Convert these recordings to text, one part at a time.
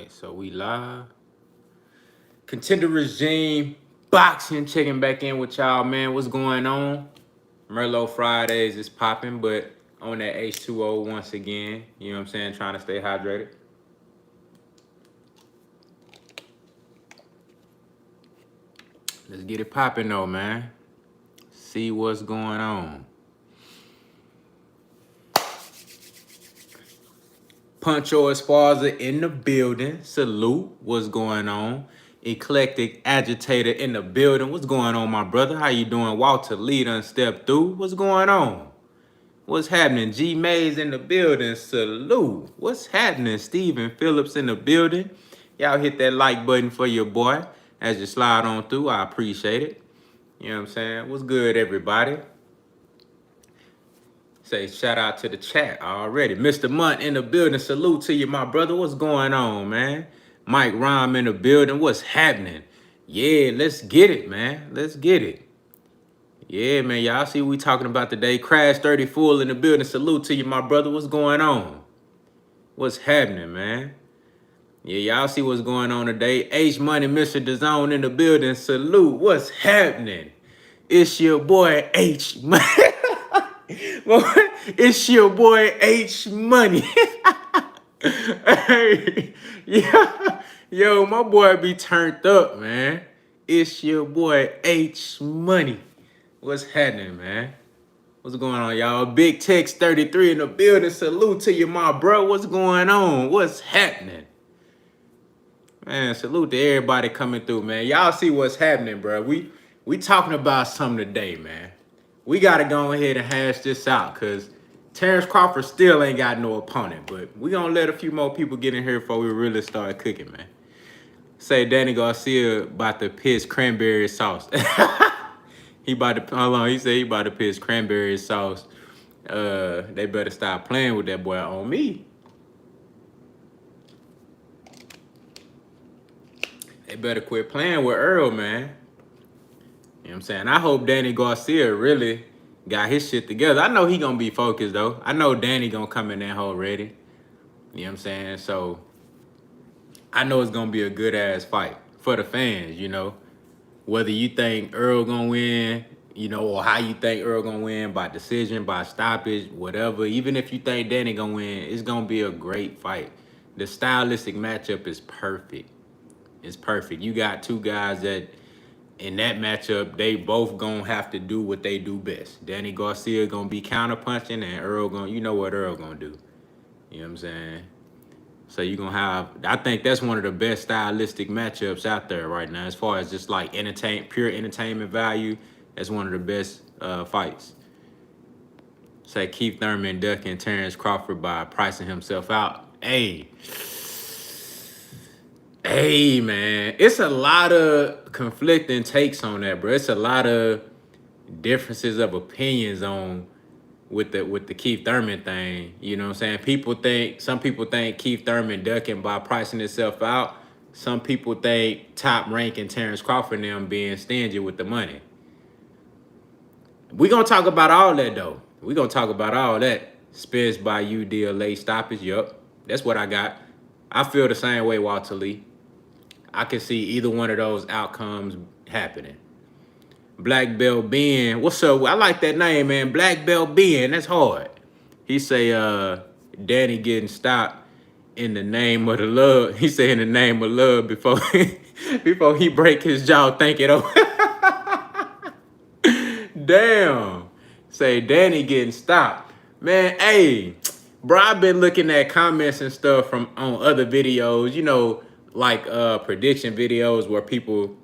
Okay, so we live. Contender regime, boxing, checking back in with y'all, man. What's going on? Merlot Fridays is popping, but on that H2O once again. You know what I'm saying? Trying to stay hydrated. Let's get it popping though, man. See what's going on. Puncho Esparza in the building. Salute. What's going on? Eclectic agitator in the building. What's going on, my brother? How you doing? Walter Lee done stepped through. What's going on? What's happening? G Mays in the building. Salute. What's happening? Steven Phillips in the building. Y'all hit that like button for your boy as you slide on through. I appreciate it. You know what I'm saying? What's good, everybody? Say shout out to the chat already. Mr. Munt in the building. Salute to you, my brother. What's going on, man? Mike Rhyme in the building. What's happening? Yeah, let's get it, man. Let's get it. Yeah, man. Y'all see what we talking about today. Crash 30 Full in the building. Salute to you, my brother. What's going on? What's happening, man? Yeah, y'all see what's going on today. H Money, Mr. DAZN in the building. Salute. What's happening? It's your boy H Money. It's your boy H Money. Hey, yeah. Yo, my boy be turned up, man. It's your boy H Money. What's happening, man? What's going on, y'all? Big Tex 33 in the building. Salute to you, my bro. What's going on? What's happening? Man, salute to everybody coming through, man. Y'all see what's happening, bro. We talking about something today, man. We got to go ahead and hash this out because Terence Crawford still ain't got no opponent. But we going to let a few more people get in here before we really start cooking, man. Say Danny Garcia about to piss cranberry sauce. He about to, hold on, he said he about to piss cranberry sauce. They better stop playing with that boy on me. They better quit playing with Earl, man. You know what I'm saying? I hope Danny Garcia really got his shit together. I know he gonna be focused though. I know Danny gonna come in that hole ready. You know what I'm saying? So I know it's gonna be a good ass fight for the fans, you know. Whether you think Earl gonna win, you know, or how you think Earl gonna win by decision, by stoppage, whatever. Even if you think Danny gonna win, it's gonna be a great fight. The stylistic matchup is perfect. It's perfect. You got two guys that in that matchup, they both gonna have to do what they do best. Danny Garcia gonna be counterpunching, and Earl gonna, you know what Earl gonna do. You know what I'm saying? So you're gonna have, I think that's one of the best stylistic matchups out there right now, as far as just like pure entertainment value. That's one of the best fights. Say Keith Thurman ducking Terence Crawford by pricing himself out. Hey, man, it's a lot of conflicting takes on that, bro. It's a lot of differences of opinions on with the Keith Thurman thing. You know what I'm saying? Some people think Keith Thurman ducking by pricing himself out. Some people think top ranking Terence Crawford and them being stingy with the money. We're gonna talk about all that though. We're gonna talk about all that. Spence by you deal late stoppage. Yup. That's what I got. I feel the same way, Walter Lee. I can see either one of those outcomes happening. Black Belt Ben, what's up? I like that name, man. Black Belt Ben, that's hard. He say, Danny getting stopped in the name of the love. He say in the name of love before before he break his jaw. Think it over. Damn. Say Danny getting stopped, man. Hey, bro, I've been looking at comments and stuff from on other videos. You know, like prediction videos where people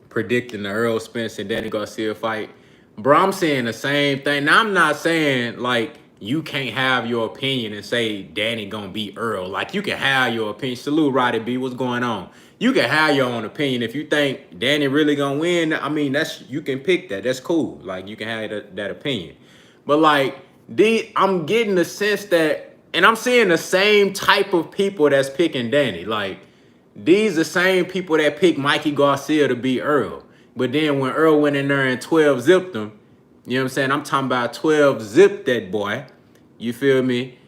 predicting the Earl Spence and Danny Garcia fight. Bro, I'm saying the same thing. Now, I'm not saying, like, you can't have your opinion and say Danny gonna beat Earl. Like, you can have your opinion. Salute, Roddy B. What's going on? You can have your own opinion. If you think Danny really gonna win, I mean, you can pick that. That's cool. Like, you can have that opinion. But, like, I'm getting the sense that, and I'm seeing the same type of people that's picking Danny. Like, these the same people that picked Mikey Garcia to beat Earl. But then when Earl went in there and 12 zipped him, you know what I'm saying? I'm talking about 12 zipped that boy. You feel me?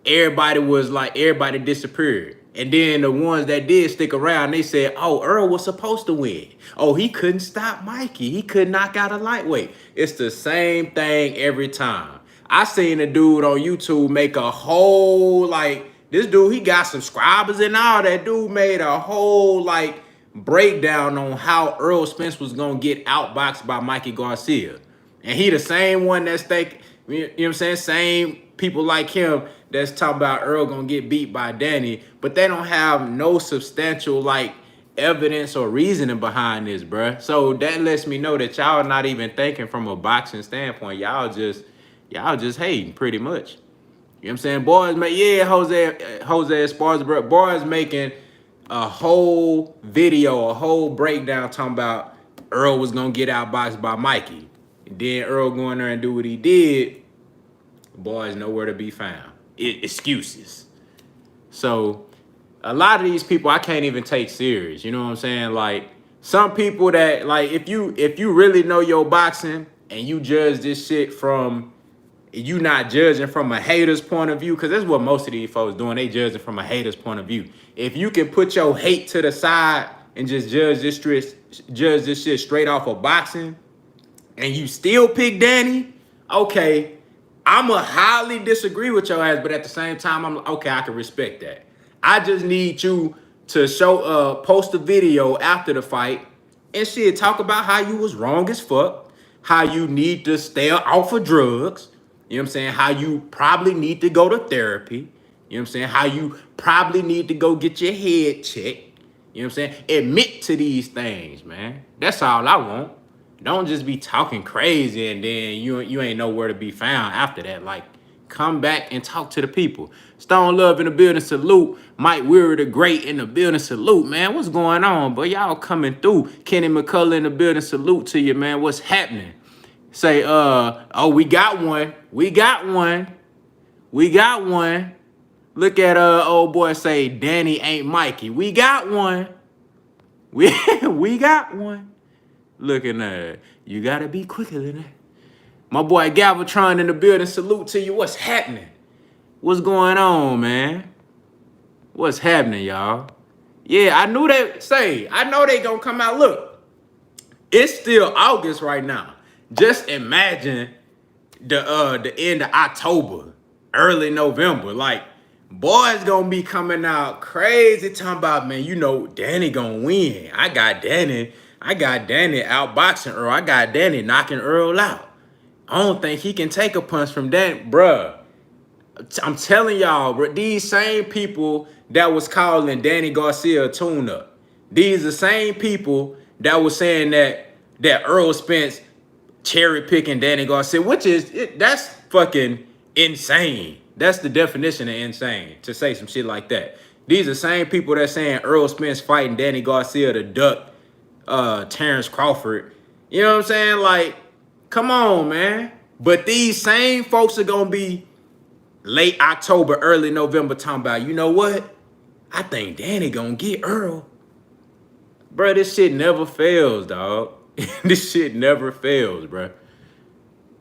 Everybody disappeared. And then the ones that did stick around, they said, oh, Earl was supposed to win. Oh, he couldn't stop Mikey. He could knock out a lightweight. It's the same thing every time. I seen a dude on YouTube make a whole, like, this dude, he got subscribers and all that. Dude made a whole, like, breakdown on how Earl Spence was going to get outboxed by Mikey Garcia. And he the same one that's thinking, you know what I'm saying? Same people like him that's talking about Earl gonna get beat by Danny, but they don't have no substantial like evidence or reasoning behind this, bruh. So that lets me know that y'all not even thinking from a boxing standpoint. Y'all just hating pretty much. You know what I'm saying? Boys, yeah, Jose Esparza, bro. Boys making a whole video, a whole breakdown talking about Earl was gonna get outboxed by Mikey. And then Earl going there and do what he did. Boys nowhere to be found. Excuses. So a lot of these people I can't even take serious. You know what I'm saying? Like some people that like if you really know your boxing and you judge this shit from you not judging from a hater's point of view, because that's what most of these folks doing. They judging from a hater's point of view. If you can put your hate to the side and just judge this shit straight off of boxing, and you still pick Danny, okay, I'ma highly disagree with your ass, but at the same time, I'm okay, I can respect that. I just need you to post a video after the fight and shit, talk about how you was wrong as fuck, how you need to stay off of drugs, you know what I'm saying? How you probably need to go to therapy, you know what I'm saying? How you probably need to go get your head checked, you know what I'm saying? Admit to these things, man. That's all I want. Don't just be talking crazy and then you ain't nowhere to be found after that. Like, come back and talk to the people. Stone Love in the building, salute. Mike Weary the Great in the building, salute, man. What's going on? But y'all coming through. Kenny McCullough in the building, salute to you, man. What's happening? Say, oh, we got one. We got one. We got one. Look at old boy say, Danny ain't Mikey. We got one. We got one. Looking at it. You gotta be quicker than that. My boy Galvatron in the building, salute to you. What's happening? What's going on, man? What's happening, y'all? Yeah, I know they gonna come out. Look, it's still August right now. Just imagine the end of October, early November. Like, boys gonna be coming out crazy talking about, man, you know, Danny gonna win. I got Danny outboxing Earl. I got Danny knocking Earl out. I don't think he can take a punch from Danny. Bruh, I'm telling y'all, bro, these same people that was calling Danny Garcia a tune-up, these the same people that was saying that Earl Spence cherry-picking Danny Garcia, that's fucking insane. That's the definition of insane, to say some shit like that. These are the same people that saying Earl Spence fighting Danny Garcia to duck Terence Crawford. You know what I'm saying? Like, come on, man. But these same folks are gonna be late October, early November talking about, you know what? I think Danny gonna get Earl. Bro, this shit never fails, dog. This shit never fails, bro.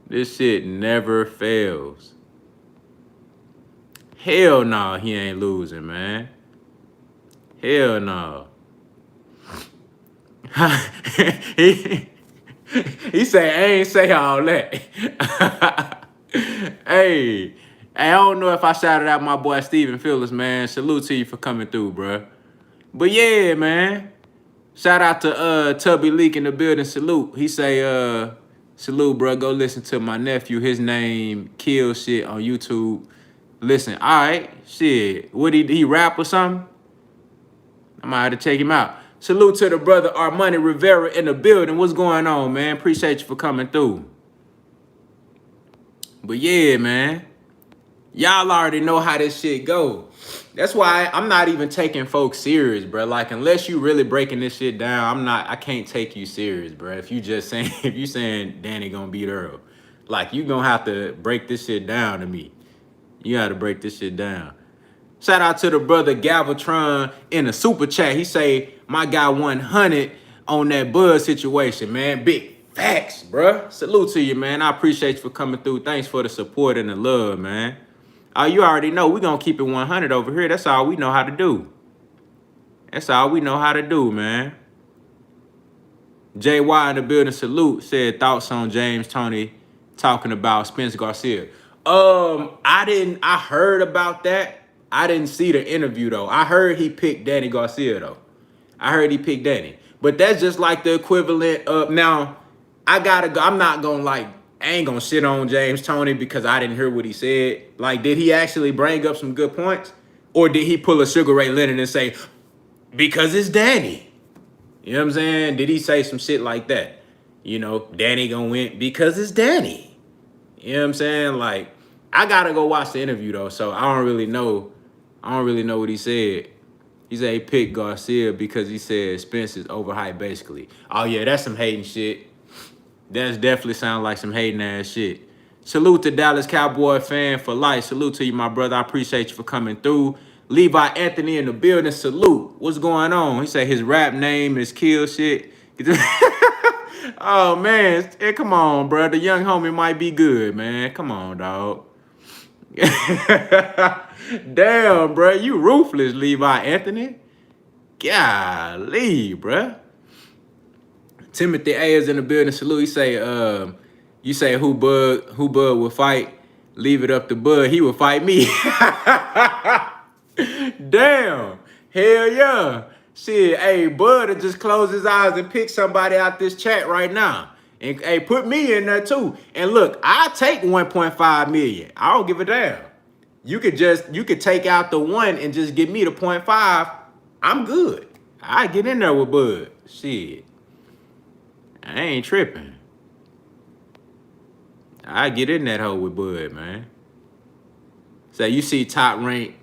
This shit never fails. Hell no, he ain't losing, man. Hell no. he say, I ain't say all that. Hey, I don't know if I shouted out my boy Steven Phillips, man. Salute to you for coming through, bro. But yeah, man. Shout out to Tubby Leak in the building. Salute. He say, salute, bro. Go listen to my nephew. His name Kill Shit on YouTube. Listen, all right, shit. What he rap or something? I might have to check him out. Salute to the brother Armani Rivera in the building. What's going on, man? Appreciate you for coming through. But yeah, man. Y'all already know how this shit go. That's why I'm not even taking folks serious, bro. Like, unless you really breaking this shit down, I can't take you serious, bro. If you saying Danny gonna beat Earl, like, you gonna have to break this shit down to me. You gotta break this shit down. Shout out to the brother Galvatron in the super chat. He say, my guy 100 on that Bud situation, man. Big facts, bruh. Salute to you, man. I appreciate you for coming through. Thanks for the support and the love, man. You already know we gonna keep it 100 over here. That's all we know how to do. That's all we know how to do, man. JY in the building, salute, said thoughts on James Toney talking about Spence Garcia. I heard about that. I didn't see the interview though. I heard he picked Danny Garcia though. I heard he picked Danny. But that's just like the equivalent of, now, I gotta go. I'm not gonna I ain't gonna shit on James Toney because I didn't hear what he said. Like, did he actually bring up some good points? Or did he pull a Sugar Ray Leonard and say, because it's Danny? You know what I'm saying? Did he say some shit like that? You know, Danny gonna win because it's Danny. You know what I'm saying? Like, I gotta go watch the interview though, so I don't really know. I don't really know what he said. He said he picked Garcia because he said Spence is overhyped, basically. Oh yeah, that's some hating shit. That's definitely sound like some hating ass shit. Salute to Dallas Cowboy fan for life. Salute to you, my brother. I appreciate you for coming through. Levi Anthony in the building. Salute. What's going on? He said his rap name is Kill Shit. Oh man, hey, come on, bro. The young homie might be good, man. Come on, dog. Damn, bro. You ruthless, Levi Anthony. Golly, bro. Timothy A is in the building. Salute. He say, you say who Bud will fight? Leave it up to Bud. He will fight me. Damn. Hell yeah. Shit, hey, Bud will just close his eyes and pick somebody out this chat right now. And hey, put me in there too. And look, I take 1.5 million. I don't give a damn. You could take out the 1 and just give me the 0.5. I'm good. I get in there with Bud. Shit. I ain't tripping. I get in that hole with Bud, man. So you see Top Rank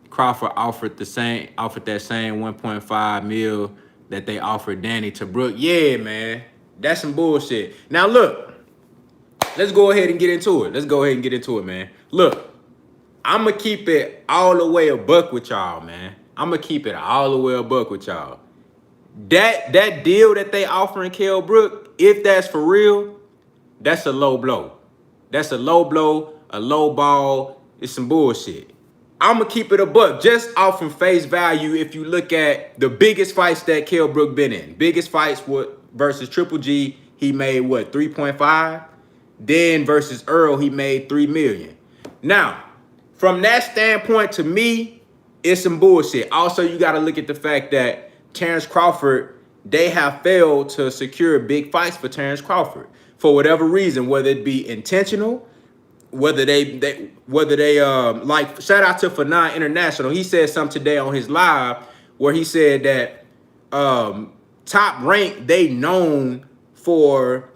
Crawford offered that same 1.5 mil that they offered Danny to Brook. Yeah, man. That's some bullshit. Now look, let's go ahead and get into it. Man. Look, I'm going to keep it all the way a buck with y'all, man. That deal that they offering Kell Brook, if that's for real, that's a low blow. That's a low blow, a low ball. It's some bullshit. I'm going to keep it a buck just off from face value. If you look at the biggest fights that Kell Brook been in, biggest fights versus Triple G, he made what, 3.5? Then versus Earl, he made 3 million. Now, from that standpoint, to me, it's some bullshit. Also, you got to look at the fact that Terence Crawford, they have failed to secure big fights for Terence Crawford for whatever reason, whether it be intentional, whether they like, shout out to Fanon International. He said something today on his live where he said that Top Rank, they known for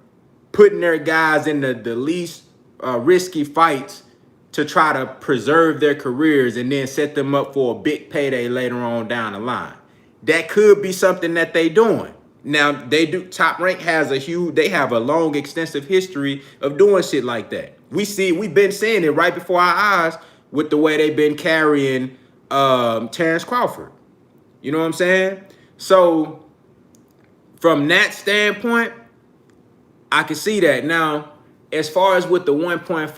putting their guys in the least risky fights to try to preserve their careers and then set them up for a big payday later on down the line. That could be something that they doing. Now, they do. Top Rank has they have a long, extensive history of doing shit like that. We've been seeing it right before our eyes with the way they've been carrying Terence Crawford. You know what I'm saying? So, from that standpoint, I can see that. Now, as far as with the 1.5,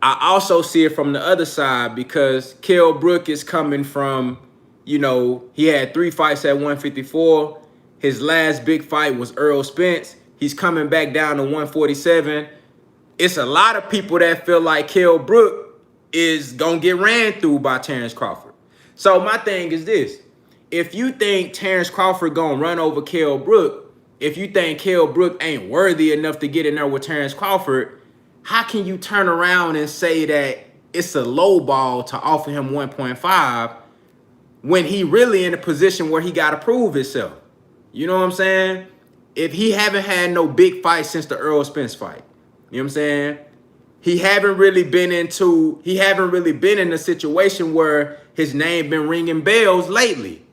I also see it from the other side because Kell Brook is coming from, you know, he had 3 fights at 154. His last big fight was Earl Spence. He's coming back down to 147. It's a lot of people that feel like Kell Brook is going to get ran through by Terence Crawford. So my thing is this. If you think Terence Crawford going to run over Kell Brook, if you think Kell Brook ain't worthy enough to get in there with Terence Crawford, how can you turn around and say that it's a low ball to offer him 1.5 when he really in a position where he got to prove himself? You know what I'm saying? If he haven't had no big fight since the Earl Spence fight, you know what I'm saying? He haven't really been in a situation where his name been ringing bells lately.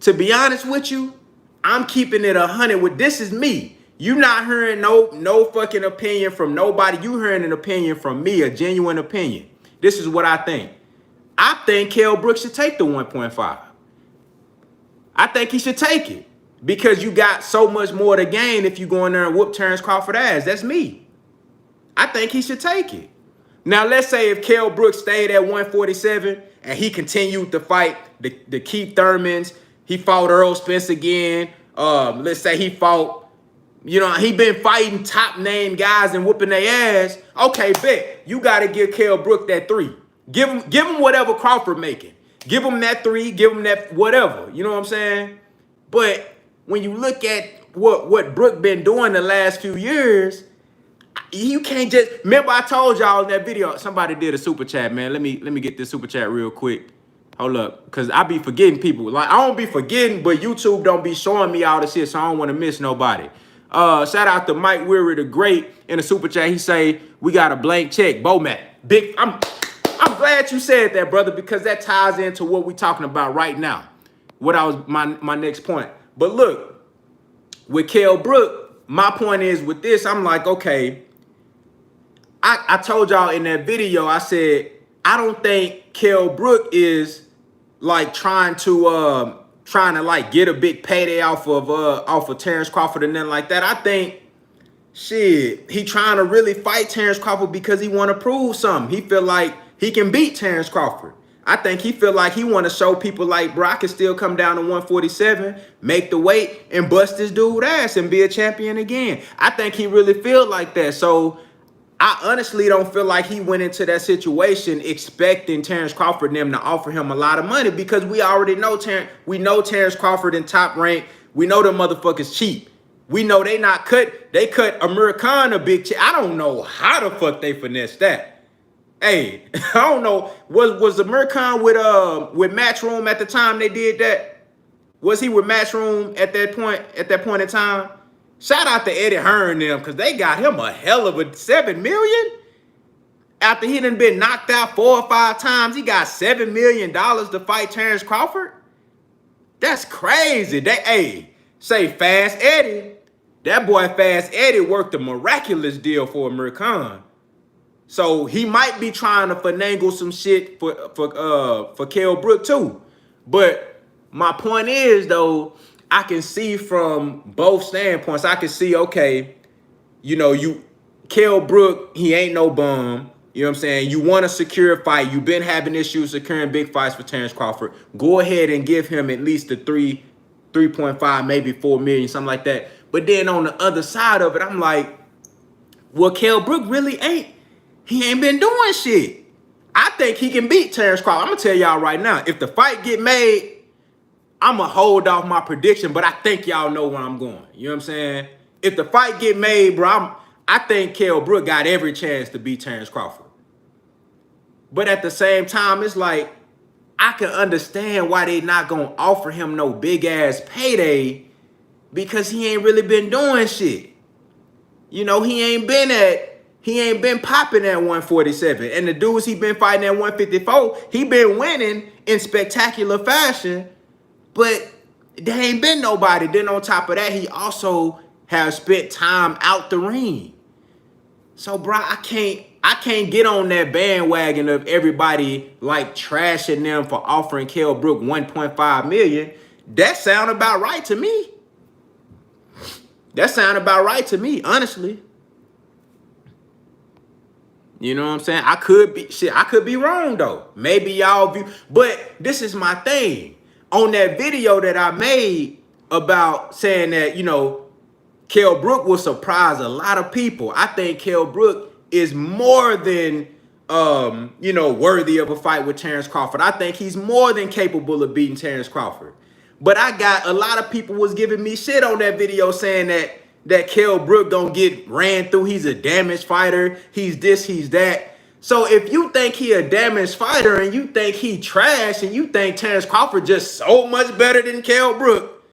To be honest with you, I'm keeping it 100 with this is me. You not hearing no fucking opinion from nobody. You hearing an opinion from me, a genuine opinion. This is what I think. I think Kell Brook should take the 1.5. I think he should take it because you got so much more to gain if you go in there and whoop Terence Crawford ass. That's me. I think he should take it. Now, let's say if Kell Brook stayed at 147 and he continued to fight the Keith Thurmans. He fought Earl Spence again. Let's say he fought, he been fighting top name guys and whooping their ass. Okay, bet. You got to give Kell Brook that 3. Give him whatever Crawford making. Give him that 3. Give him that whatever. You know what I'm saying? But when you look at what Brook been doing the last few years, you can't just remember I told y'all in that video. Somebody did a super chat, man. Let me get this super chat real quick. Hold up, because I be forgetting people. Like, I don't be forgetting, but YouTube don't be showing me all the shit, so I don't want to miss nobody. Shout out to Mike Weary the Great in the super chat. He say, we got a blank check. Bomat. Big, I'm glad you said that, brother, because that ties into what we talking about right now. What I was my next point. But look, with Kell Brook, my point is with this, I'm like, okay, I told y'all in that video, I said, I don't think Kell Brook is like trying to like get a big payday off of Terence Crawford and nothing like that. I think shit, he trying to really fight Terence Crawford because he want to prove something. He feel like he can beat Terence Crawford. I think he feel like he want to show people like, bro, I can still come down to 147, make the weight, and bust this dude ass and be a champion again. I think he really feel like that. So I honestly don't feel like he went into that situation expecting Terence Crawford and them to offer him a lot of money, because we already know Terence Crawford in Top Rank. We know them motherfuckers cheap. We know they not cut. They cut Amir Khan a big check. I don't know how the fuck they finessed that. Hey, I don't know. Was Amir Khan with Matchroom at the time they did that? Was he with Matchroom at that point in time? Shout out to Eddie Hearn them, because they got him a hell of a $7 million. After he done been knocked out 4 or 5 times, he got $7 million to fight Terence Crawford. That's crazy. Say Fast Eddie. That boy Fast Eddie worked a miraculous deal for Amir Khan. So he might be trying to finagle some shit for Kell Brook too. But my point is, though, I can see from both standpoints. I can see, okay, Kell Brook, he ain't no bum. You know what I'm saying? You want a secure fight. You've been having issues securing big fights for Terence Crawford. Go ahead and give him at least the 3.5, maybe 4 million, something like that. But then on the other side of it, I'm like, well, Kell Brook really ain't been doing shit. I think he can beat Terence Crawford. I'm going to tell y'all right now, if the fight get made, I'm going to hold off my prediction, but I think y'all know where I'm going. You know what I'm saying? If the fight get made, bro, I think Kell Brook got every chance to beat Terence Crawford. But at the same time, it's like, I can understand why they not going to offer him no big-ass payday, because he ain't really been doing shit. He ain't been popping at 147. And the dudes he been fighting at 154, he been winning in spectacular fashion. But there ain't been nobody. Then on top of that, he also has spent time out the ring. So, bro, I can't get on that bandwagon of everybody like trashing them for offering Kell Brook 1.5 million. That sound about right to me. That sound about right to me, honestly. You know what I'm saying? I could be wrong though. Maybe y'all view, but this is my thing. On that video that I made about saying that, Kell Brook will surprise a lot of people. I think Kell Brook is more than, worthy of a fight with Terence Crawford. I think he's more than capable of beating Terence Crawford. But I got a lot of people was giving me shit on that video saying that Kell Brook gonna get ran through. He's a damaged fighter. He's this, he's that. So if you think he a damaged fighter and you think he trash and you think Terence Crawford just so much better than Kell Brook,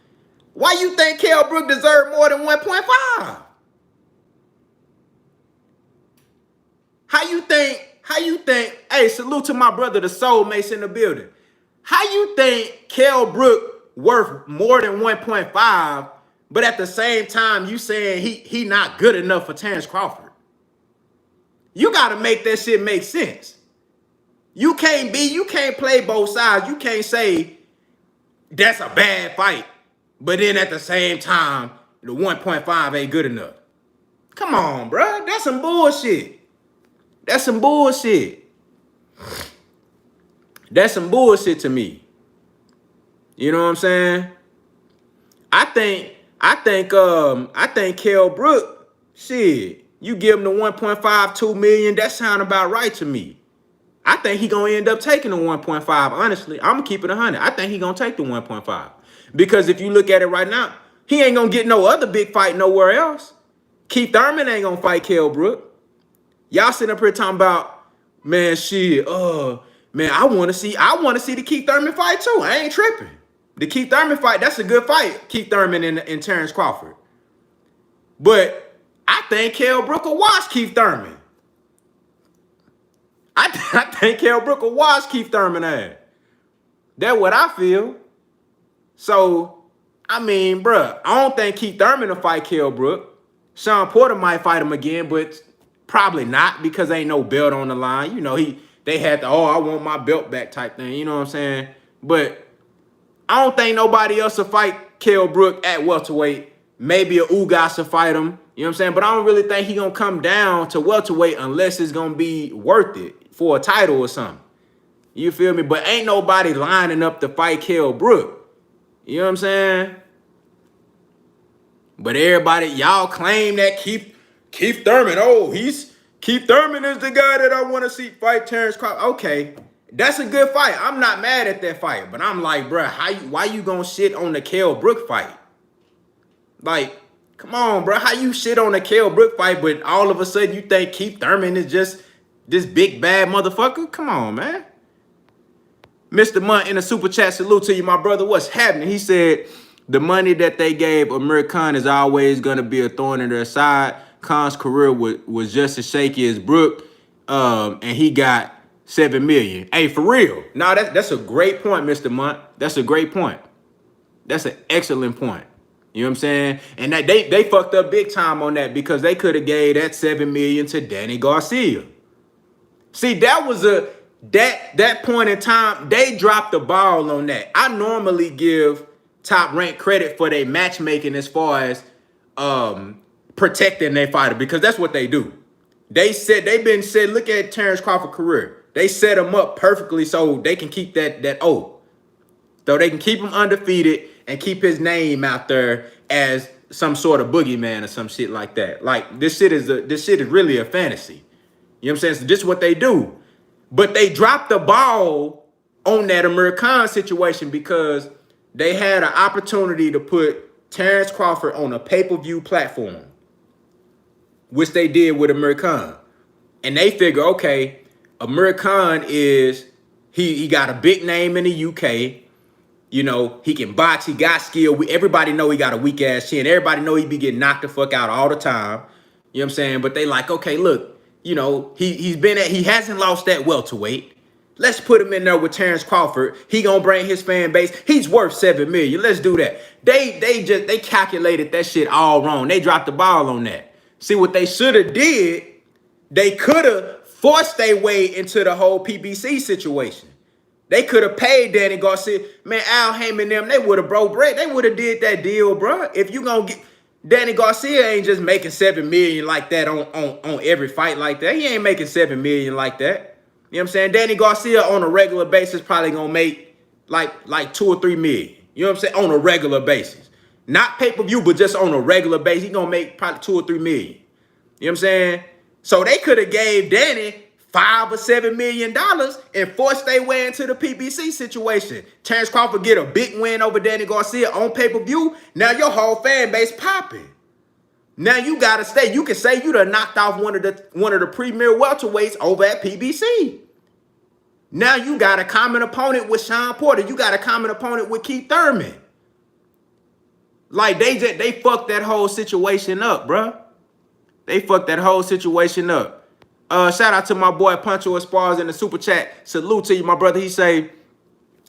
why you think Kell Brook deserve more than 1.5? How you think, hey, salute to my brother, the soulmates in the building. How you think Kell Brook worth more than 1.5, but at the same time you saying he not good enough for Terence Crawford? You got to make that shit make sense. You can't play both sides. You can't say that's a bad fight, but then at the same time, the 1.5 ain't good enough. Come on, bro. That's some bullshit. That's some bullshit. That's some bullshit to me. You know what I'm saying? I think Kell Brook, shit, you give him the 1.52 million, that sound about right to me. I think he gonna end up taking the 1.5. Honestly, I'm gonna keep it 100. I think he gonna take the 1.5 because if you look at it right now, he ain't gonna get no other big fight nowhere else. Keith Thurman ain't gonna fight Kell Brook. Y'all sitting up here talking about, man, shit, man, I wanna see the Keith Thurman fight too. I ain't tripping. The Keith Thurman fight, that's a good fight, Keith Thurman and Terence Crawford. But I think Kell Brook will watch Keith Thurman. I think Kell Brook will watch Keith Thurman ass. That's what I feel. So, I mean, bruh, I don't think Keith Thurman will fight Kell Brook. Sean Porter might fight him again, but probably not because ain't no belt on the line. You know, they had the, I want my belt back type thing. You know what I'm saying? But I don't think nobody else will fight Kell Brook at welterweight. Maybe a Ugas will fight him. You know what I'm saying? But I don't really think he gonna come down to welterweight unless it's gonna be worth it for a title or something. You feel me? But ain't nobody lining up to fight Kell Brook. You know what I'm saying? But everybody, y'all claim that Keith Thurman. Oh, Keith Thurman is the guy that I want to see fight Terence Crawford. Okay, that's a good fight. I'm not mad at that fight, but I'm like, bruh, why you gonna shit on the Kell Brook fight? Like, come on, bro. How you shit on the Kell Brook fight, but all of a sudden you think Keith Thurman is just this big bad motherfucker? Come on, man. Mr. Munt in a super chat, salute to you, my brother. What's happening? He said the money that they gave Amir Khan is always going to be a thorn in their side. Khan's career was just as shaky as Brook, and he got $7 million. Hey, for real. No, that's a great point, Mr. Munt. That's a great point. That's an excellent point. You know what I'm saying? And that they fucked up big time on that because they could have gave that $7 million to Danny Garcia. See, that was that point in time, they dropped the ball on that. I normally give Top Rank credit for their matchmaking as far as protecting their fighter because that's what they do. They've been said, look at Terence Crawford's career. They set him up perfectly so they can keep that O. So they can keep him undefeated and keep his name out there as some sort of boogeyman or some shit like that. Like this shit is really a fantasy. You know what I'm saying? So this is what they do. But they dropped the ball on that Amir Khan situation because they had an opportunity to put Terence Crawford on a pay-per-view platform, which they did with Amir Khan. And they figure, okay, Amir Khan he got a big name in the UK. You know, he can box, he got skill. Everybody know he got a weak ass chin. Everybody know he be getting knocked the fuck out all the time. You know what I'm saying? But they like, okay, look, you know, he hasn't lost that welterweight. Let's put him in there with Terence Crawford. He gonna bring his fan base. He's worth $7 million. Let's do that. They calculated that shit all wrong. They dropped the ball on that. See what they should have did? They could have forced their way into the whole PBC situation. They could have paid Danny Garcia. Man, Al Heyman them, they would have broke bread. They would have did that deal, bro. If you gonna get Danny Garcia ain't just making $7 million like that on every fight like that. He ain't making $7 million like that. You know what I'm saying? Danny Garcia on a regular basis probably gonna make like 2 or 3 million. You know what I'm saying? On a regular basis. Not pay-per-view, but just on a regular basis. He gonna make probably 2 or 3 million. You know what I'm saying? So they could have gave Danny $5 or $7 million and forced their way into the PBC situation. Terence Crawford get a big win over Danny Garcia on pay-per-view. Now your whole fan base popping. Now you gotta stay. You can say you done knocked off one of the premier welterweights over at PBC. Now you got a common opponent with Sean Porter. You got a common opponent with Keith Thurman. Like they fucked that whole situation up, bruh. They fucked that whole situation up. Shout out to my boy Puncho Esparza in the super chat. Salute to you, my brother. He say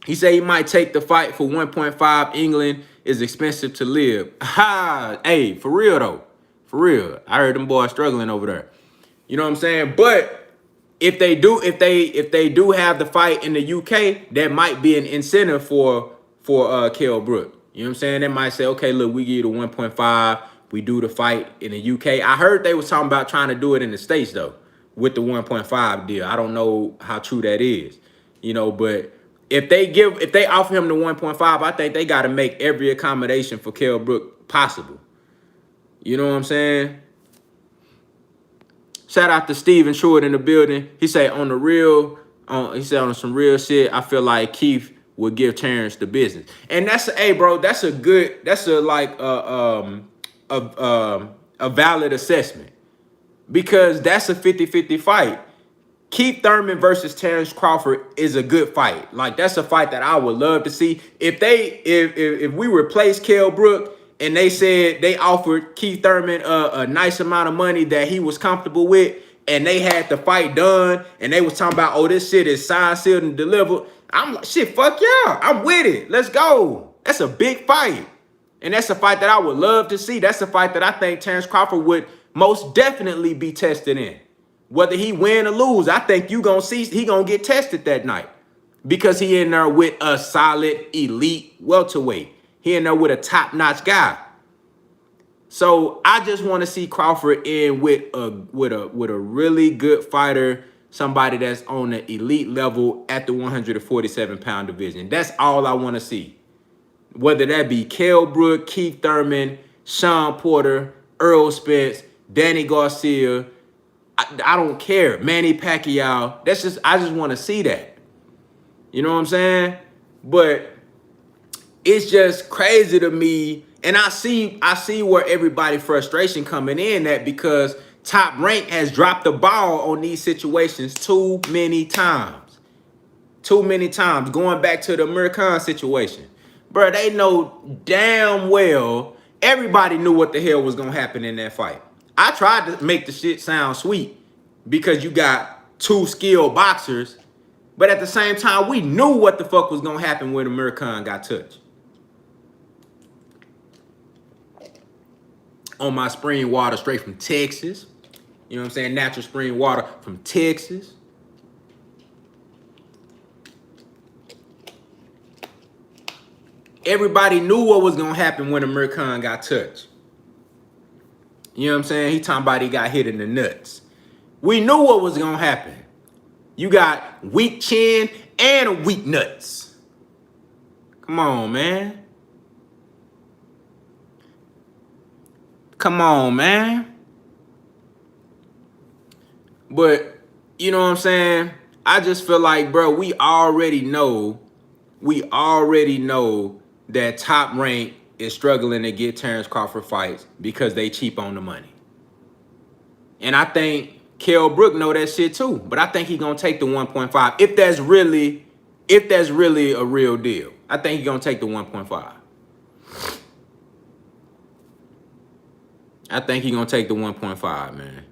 he might take the fight for 1.5. England is expensive to live. Ha! Hey, for real though. For real. I heard them boys struggling over there. You know what I'm saying? But if they do have the fight in the UK, that might be an incentive for Kell Brook. You know what I'm saying? They might say, okay, look, we give you the 1.5. We do the fight in the UK. I heard they was talking about trying to do it in the States though, with the 1.5 deal. I don't know how true that is. You know, but if they offer him the 1.5, I think they got to make every accommodation for Kell Brook possible. You know what I'm saying? Shout out to Steven Short in the building. He said on the real, he said on some real shit, I feel like Keith would give Terrence the business. And hey bro, that's a valid assessment. Because that's a 50-50 fight. Keith Thurman versus Terence Crawford is a good fight. Like, that's a fight that I would love to see. If we replaced Kell Brook and they said they offered Keith Thurman a nice amount of money that he was comfortable with, and they had the fight done, and they was talking about, oh, this shit is signed, sealed, and delivered, I'm like, shit, fuck yeah, I'm with it. Let's go. That's a big fight. And that's a fight that I would love to see. That's a fight that I think Terence Crawford would most definitely be tested in. Whether he win or lose, I think you gonna see he gonna get tested that night. Because he in there with a solid elite welterweight. He in there with a top-notch guy. So I just want to see Crawford in with a really good fighter, somebody that's on the elite level at the 147-pound division. That's all I want to see. Whether that be Kell Brook, Keith Thurman, Sean Porter, Earl Spence, Danny Garcia, I don't care. Manny Pacquiao. I just want to see that. You know what I'm saying? But it's just crazy to me. And I see where everybody frustration coming in at, because Top Rank has dropped the ball on these situations too many times. Too many times. Going back to the American situation. Bro, they know damn well everybody knew what the hell was going to happen in that fight. I tried to make the shit sound sweet because you got two skilled boxers, but at the same time, we knew what the fuck was going to happen when American got touched. On my spring water straight from Texas. You know what I'm saying? Natural spring water from Texas. Everybody knew what was going to happen when American got touched. You know what I'm saying? He talking about he got hit in the nuts. We knew what was going to happen. You got weak chin and weak nuts. Come on, man. Come on, man. But, you know what I'm saying? I just feel like, bro, we already know that Top Rank is struggling to get Terence Crawford fights because they cheap on the money. And I think Kell Brook know that shit too. But I think he's gonna take the 1.5 if that's really a real deal. I think he's gonna take the 1.5. I think he's gonna take the 1.5, man.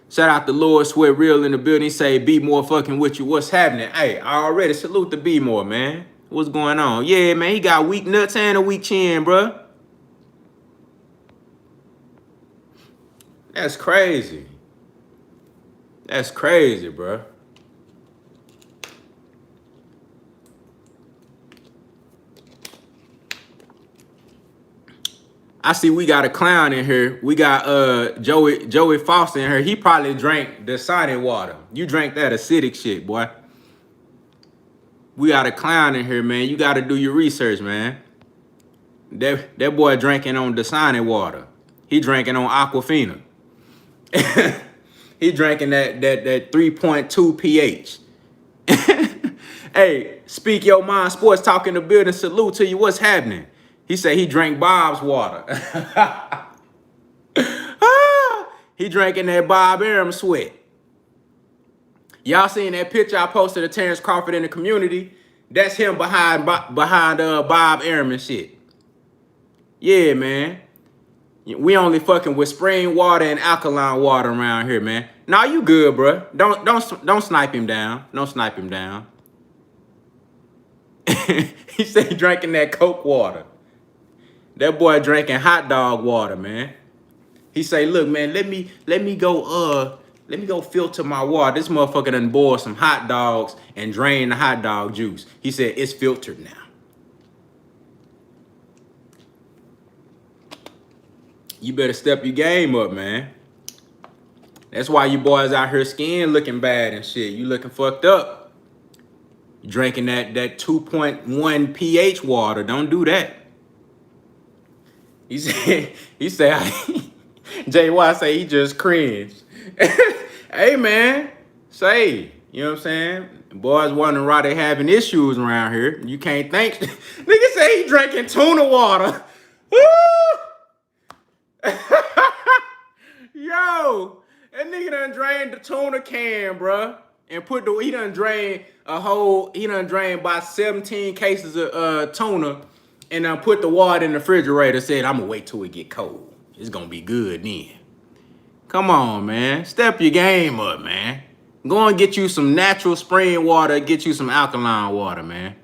Shout out to Lord Sweat Real in the building. He say, be more fucking with you. What's happening? Hey, I already salute the B more, man. What's going on? Yeah, man, he got weak nuts and a weak chin, bro. That's crazy. That's crazy, bro. I see we got a clown in here. We got Joey Foster in here. He probably drank the Sonic water. You drank that acidic shit, boy. We got a clown in here, man. You got to do your research, man. That boy drinking on Dasani water. He drinking on Aquafina. He drinking that 3.2 pH. Hey, Speak Your Mind Sports Talk in the building. Salute to you. What's happening? He said he drank Bob's water. He drinking that Bob Arum sweat. Y'all seen that picture I posted of Terence Crawford in the community? That's him behind Bob Arum and shit. Yeah, man. We only fucking with spring water and alkaline water around here, man. Nah, you good, bro. Don't snipe him down. Don't snipe him down. He said he drinking that Coke water. That boy drinking hot dog water, man. He say, look, man, let me go filter my water. This motherfucker done boiled some hot dogs and drain the hot dog juice. He said it's filtered now. You better step your game up, man. That's why you boys out here skin looking bad and shit. You looking fucked up. Drinking that 2.1 pH water. Don't do that. He said, JY say he just cringed. Hey man, say, you know what I'm saying? Boys wondering why they having issues around here. You can't think. Nigga say he drinking tuna water. Woo! Yo, that nigga done drained the tuna can, bruh. And he done drained about 17 cases of tuna and put the water in the refrigerator. Said, I'm gonna wait till it get cold. It's gonna be good then. Come on, man. Step your game up, man. Go and get you some natural spring water, get you some alkaline water, man.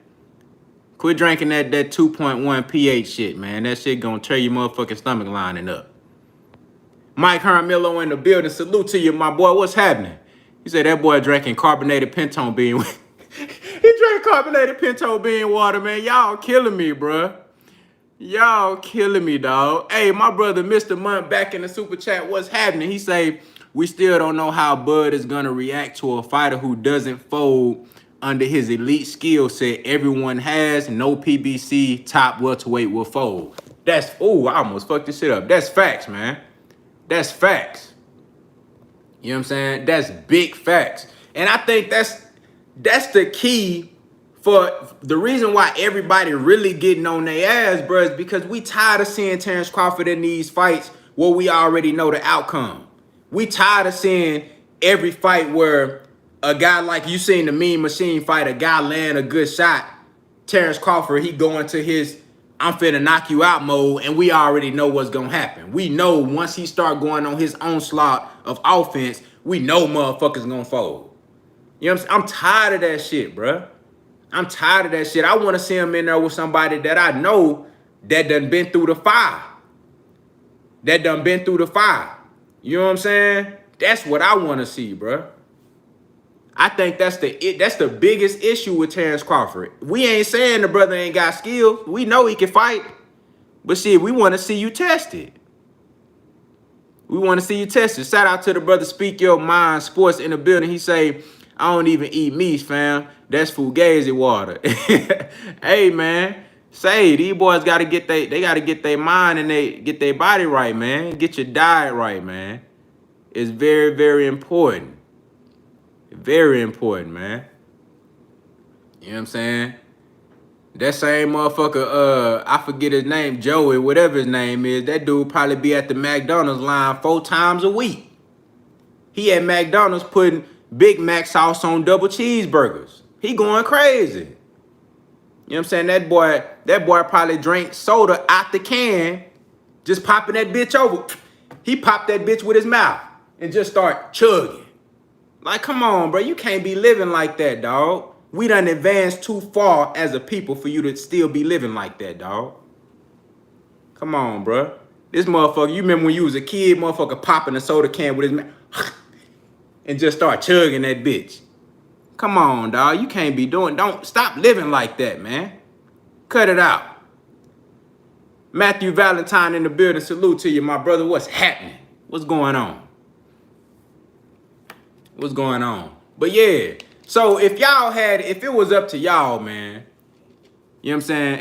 Quit drinking that 2.1 pH shit, man. That shit gonna tear your motherfucking stomach lining up. Mike Hermillo in the building. Salute to you, my boy. What's happening? He said that boy drinking carbonated Pentone bean. He drank carbonated Pentone bean water, man. Y'all killing me, bruh. Y'all killing me, dog. Hey, my brother, Mr. Munt, back in the super chat. What's happening? He say, we still don't know how Bud is going to react to a fighter who doesn't fold under his elite skill set. Everyone has no PBC top welterweight will fold. I almost fucked this shit up. That's facts, man. That's facts. You know what I'm saying? That's big facts. And I think that's the key for the reason why everybody really getting on their ass, bro, is because we tired of seeing Terence Crawford in these fights where we already know the outcome. We tired of seeing every fight where a guy like you seen the Mean Machine fight, a guy land a good shot. Terence Crawford, he go into his I'm finna knock you out mode, and we already know what's gonna happen. We know once he start going on his onslaught of offense, we know motherfuckers gonna fold. You know what I'm saying? I'm tired of that shit, bruh. I'm tired of that shit. I want to see him in there with somebody that I know that done been through the fire. You know what I'm saying? That's what I want to see, bruh. I think that's the biggest issue with Terence Crawford. We ain't saying the brother ain't got skills. We know he can fight. But shit, we want to see you tested. Shout out to the brother Speak Your Mind Sports in the building. He say, I don't even eat meat, fam. That's fugazi water. Hey, man. Say, these boys got to get their mind and they get their body right, man. Get your diet right, man. It's very, very important. Very important, man. You know what I'm saying? That same motherfucker, I forget his name, Joey, whatever his name is, that dude probably be at the McDonald's line 4 times a week. He at McDonald's putting Big Mac sauce on double cheeseburgers. He going crazy. You know what I'm saying? That boy probably drank soda out the can, just popping that bitch over. He popped that bitch with his mouth and just start chugging. Like, come on, bro. You can't be living like that, dog. We done advanced too far as a people for you to still be living like that, dog. Come on, bro. This motherfucker, you remember when you was a kid, motherfucker popping a soda can with his mouth and just start chugging that bitch. Come on, dog. You can't be don't stop living like that, man. Cut it out. Matthew Valentine in the building. Salute to you, my brother. What's happening? What's going on? What's going on? But yeah, so if it was up to y'all, man, you know what I'm saying?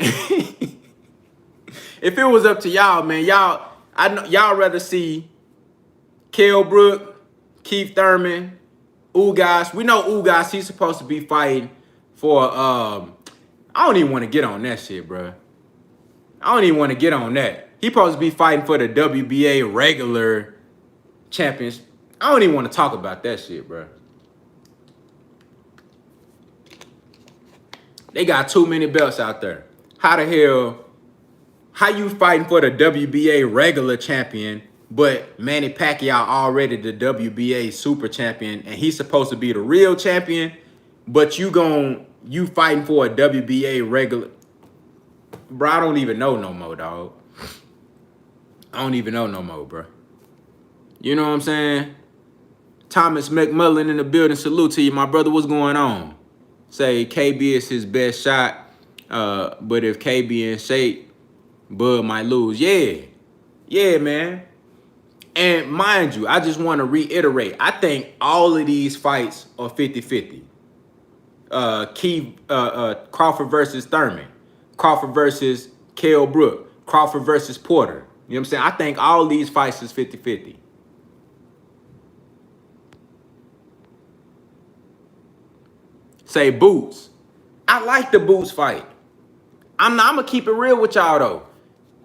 If it was up to y'all, man, I know y'all rather see Kell Brook, Keith Thurman, Ugas. We know Ugas, he's supposed to be fighting for I don't even want to get on that shit, bro. I don't even want to get on that. He supposed to be fighting for the WBA regular champions. I don't even want to talk about that shit, bro. They got too many belts out there. How you fighting for the WBA regular champion, but Manny Pacquiao already the WBA super champion, and he's supposed to be the real champion, but you fighting for a WBA regular. Bro, I don't even know no more, dog. I don't even know no more, bro. You know what I'm saying? Thomas McMullen in the building. Salute to you, my brother. What's going on? Say KB is his best shot, but if KB in shape, Bud might lose. Yeah, man. And mind you, I just want to reiterate, I think all of these fights are 50-50. Keith Crawford versus Thurman, Crawford versus Kell Brook, Crawford versus Porter. You know what I'm saying? I think all these fights is 50-50. Say Boots. I like the Boots fight. I'm gonna keep it real with y'all though.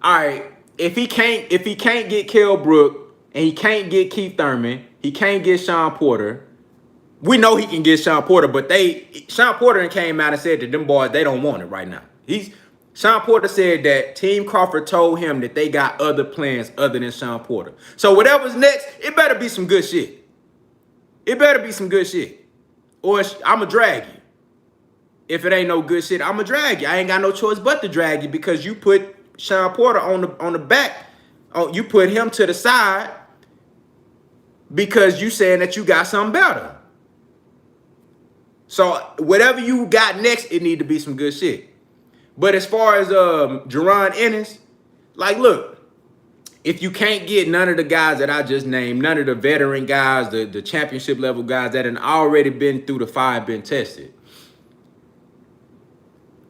All right, if he can't get Kell Brook and he can't get Keith Thurman, he can't get Sean Porter. We know he can get Sean Porter, but Sean Porter came out and said that them boys, they don't want it right now. Sean Porter said that Team Crawford told him that they got other plans other than Sean Porter. So whatever's next, it better be some good shit. It better be some good shit. Or I'ma drag you. If it ain't no good shit, I'ma drag you. I ain't got no choice but to drag you because you put Sean Porter on the back. Oh, you put him to the side because you saying that you got something better. So whatever you got next, it need to be some good shit. But as far as Jaron Ennis, like, look, if you can't get none of the guys that I just named, none of the veteran guys, the championship level guys that have already been through the fire, been tested,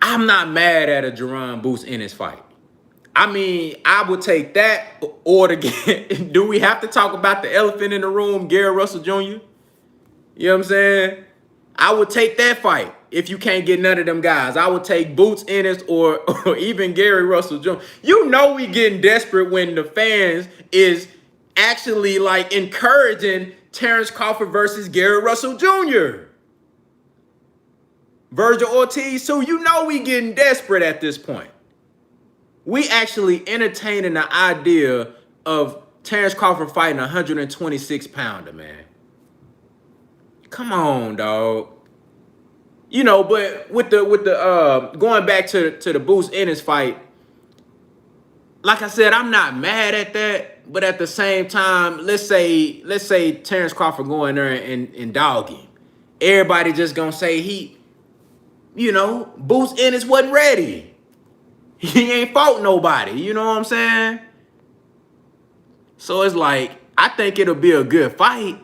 I'm not mad at a Jaron Boots Ennis fight. I mean, I would take that or to get. Do we have to talk about the elephant in the room, Gary Russell Jr.? You know what I'm saying? I would take that fight if you can't get none of them guys. I would take Boots Ennis or even Gary Russell Jr. You know we getting desperate when the fans is actually like encouraging Terence Crawford versus Gary Russell Jr. Virgil Ortiz, so you know we getting desperate at this point. We actually entertaining the idea of Terence Crawford fighting a 126-pounder, man. Come on, dog. You know, but with the going back to the Boots Ennis fight, like I said, I'm not mad at that, but at the same time, let's say Terence Crawford go in there and dog him. Everybody just gonna say Boots Ennis wasn't ready. He ain't fought nobody, you know what I'm saying? So it's like, I think it'll be a good fight.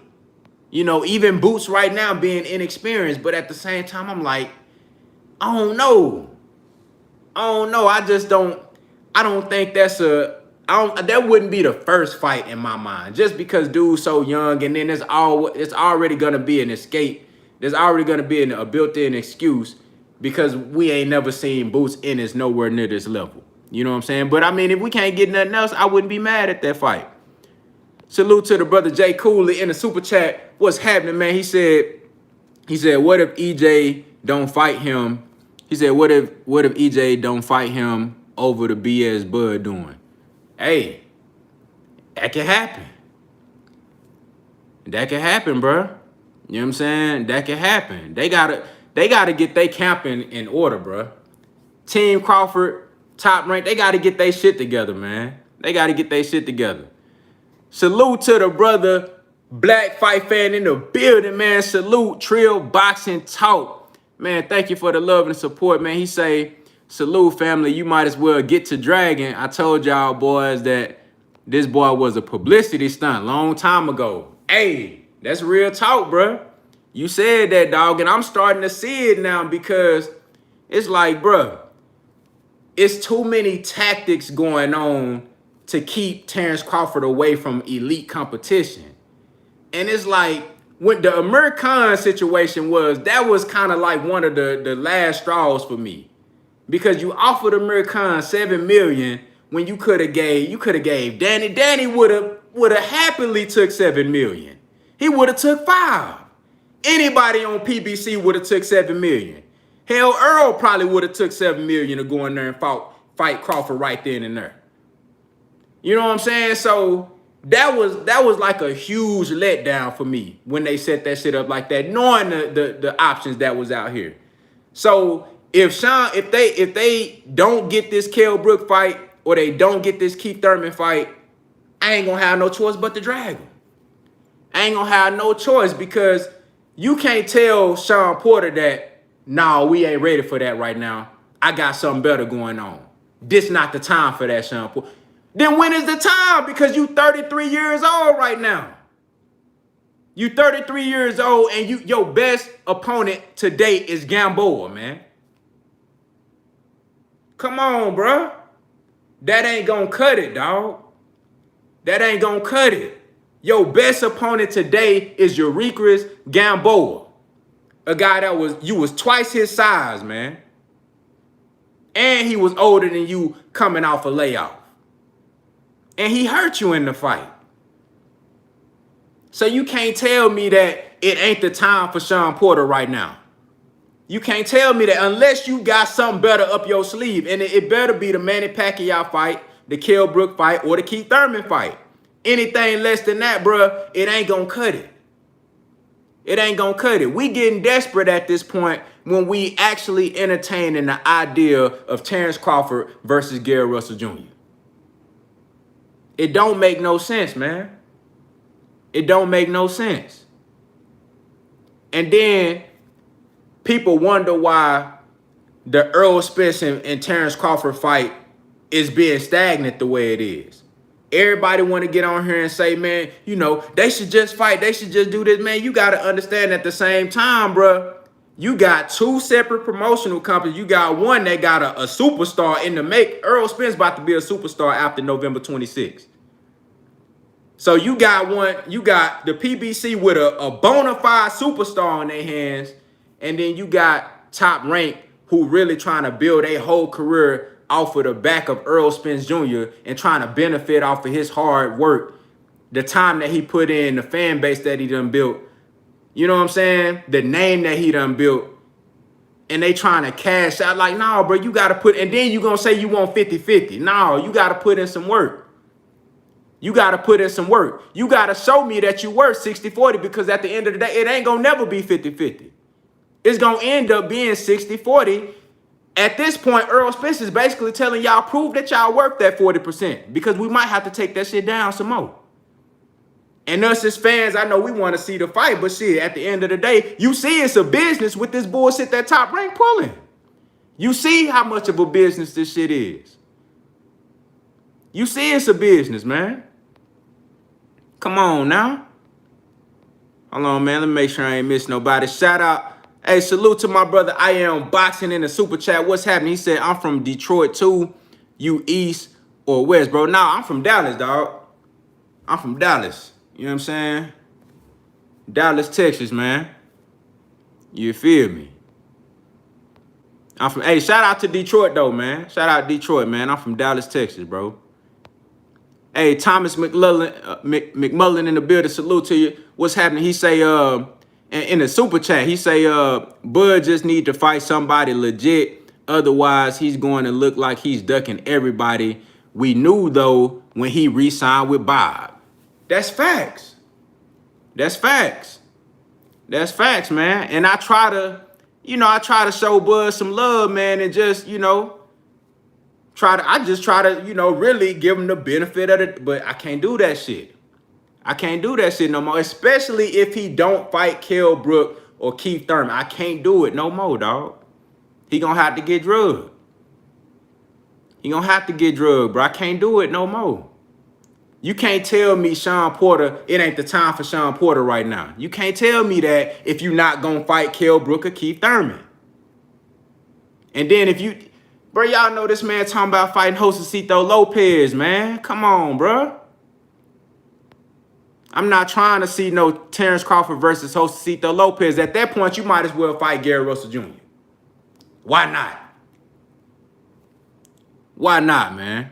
You know, even Boots right now being inexperienced, but at the same time, I'm like, I don't know. I don't think that wouldn't be the first fight in my mind. Just because dude's so young, and then it's already gonna be an escape. There's already gonna be a built-in excuse because we ain't never seen Boots Ennis nowhere near this level. You know what I'm saying? But I mean, if we can't get nothing else, I wouldn't be mad at that fight. Salute to the brother Jay Cooley in the super chat. What's happening, man? He said, what if EJ don't fight him? He said, what if EJ don't fight him over the BS Bud doing? Hey, that can happen. That can happen, bro. You know what I'm saying? That can happen. They gotta get their camp in order, bro. Team Crawford, top rank, they gotta get their shit together, man. They gotta get their shit together. Salute to the brother, Black Fight Fan in the building, man. Salute, Trill Boxing Talk. Man, thank you for the love and support, man. He say, salute, family. You might as well get to Dragon. I told y'all boys that this boy was a publicity stunt long time ago. Hey, that's real talk, bro. You said that, dog, and I'm starting to see it now because it's like, bro, it's too many tactics going on to keep Terence Crawford away from elite competition. And it's like, when the Amir Khan situation was kind of like one of the last straws for me. Because you offered Amir Khan $7 million when you could have gave Danny. Danny would have happily took $7 million. He would have took $5 million. Anybody on PBC would have took $7 million. Hell, Earl probably would have took $7 million to go in there and fight Crawford right then and there. You know what I'm saying? So that was like a huge letdown for me when they set that shit up like that, knowing the options that was out here. So if they don't get this Kell Brook fight or they don't get this Keith Thurman fight, I ain't gonna have no choice but to drag them. I ain't gonna have no choice because you can't tell Sean Porter that, no, we ain't ready for that right now. I got something better going on. This not the time for that, Sean Porter. Then when is the time? Because you 33 years old right now. You 33 years old and your best opponent to date is Gamboa, man. Come on, bro. That ain't gonna cut it, dog. That ain't gonna cut it. Your best opponent today is Eurycris Gamboa. A guy that was twice his size, man. And he was older than you coming off a layoff. And he hurt you in the fight. So you can't tell me that it ain't the time for Sean Porter right now. You can't tell me that unless you got something better up your sleeve. And it better be the Manny Pacquiao fight, the Kell Brook fight, or the Keith Thurman fight. Anything less than that, bro, it ain't gonna cut it. It ain't gonna cut it. We getting desperate at this point when we actually entertaining the idea of Terence Crawford versus Gary Russell Jr. It don't make no sense, man. It don't make no sense. And then people wonder why the Earl Spence and Terence Crawford fight is being stagnant the way it is. Everybody want to get on here and say, man, you know, they should just fight. They should just do this, man. You got to understand at the same time, bro, you got two separate promotional companies. You got one that got a superstar in the make. Earl Spence about to be a superstar after November 26th. So you got the PBC with a bona fide superstar in their hands, and then you got Top Rank who really trying to build a whole career off of the back of Earl Spence Jr. and trying to benefit off of his hard work, the time that he put in, the fan base that he done built. You know what I'm saying? The name that he done built. And they trying to cash out like, no, bro, you got to put, and then you going to say you want 50-50. No, you got to put in some work. You got to put in some work. You got to show me that you worth 60-40 because at the end of the day, it ain't going to never be 50-50. It's going to end up being 60-40. At this point, Earl Spence is basically telling y'all, prove that y'all worth that 40% because we might have to take that shit down some more. And us as fans, I know we want to see the fight, but shit, at the end of the day, you see it's a business with this bullshit that Top Rank pulling. You see how much of a business this shit is. You see it's a business, man. Come on now. Hold on, man. Let me make sure I ain't miss nobody. Shout out. Hey, salute to my brother. I am boxing in the super chat. What's happening? He said, I'm from Detroit too. You East or West, bro? Nah, I'm from Dallas, dog. I'm from Dallas. You know what I'm saying? Dallas, Texas, man. You feel me? Hey, shout out to Detroit, though, man. Shout out Detroit, man. I'm from Dallas, Texas, bro. Hey, Thomas McMullen in the building. Salute to you. What's happening? He say, in the super chat, he say, Bud just need to fight somebody legit. Otherwise, he's going to look like he's ducking everybody. We knew, though, when he re-signed with Bob. That's facts. That's facts. That's facts, man. And I try to show Bud some love, man, and just, I just try to, really give him the benefit of it, but I can't do that shit. I can't do that shit no more, especially if he don't fight Kell Brook or Keith Thurman. I can't do it no more, dog. He gonna have to get drugged. He gonna have to get drugged, bro. I can't do it no more. You can't tell me Sean Porter, it ain't the time for Sean Porter right now. You can't tell me that if you're not gonna fight Kell Brook or Keith Thurman. And then if you... Bro, y'all know this man talking about fighting Josecito Lopez, man. Come on, bro. I'm not trying to see no Terence Crawford versus Josecito Lopez. At that point, you might as well fight Gary Russell Jr. Why not? Why not, man?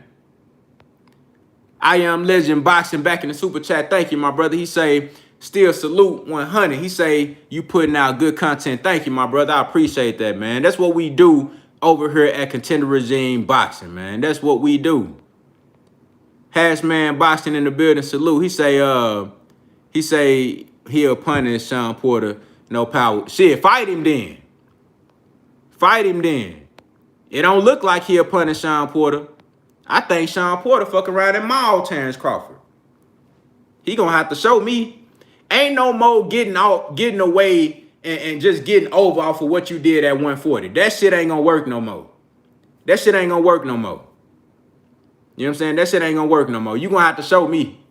I Am Legend Boxing back in the super chat. Thank you, my brother. He say, still salute 100. He say, you putting out good content. Thank you, my brother. I appreciate that, man. That's what we do over here at Contender Regime Boxing, man. That's what we do. Hashman Boxing in the building. Salute. He say he'll punish Sean Porter. No power. Shit, fight him then. Fight him then. It don't look like he'll punish Sean Porter. I think Sean Porter fuck around and maul Terence Crawford. He gonna have to show me. Ain't no more getting away and just getting over off of what you did at 140. That shit ain't gonna work no more. That shit ain't gonna work no more. You know what I'm saying? That shit ain't gonna work no more. You gonna have to show me.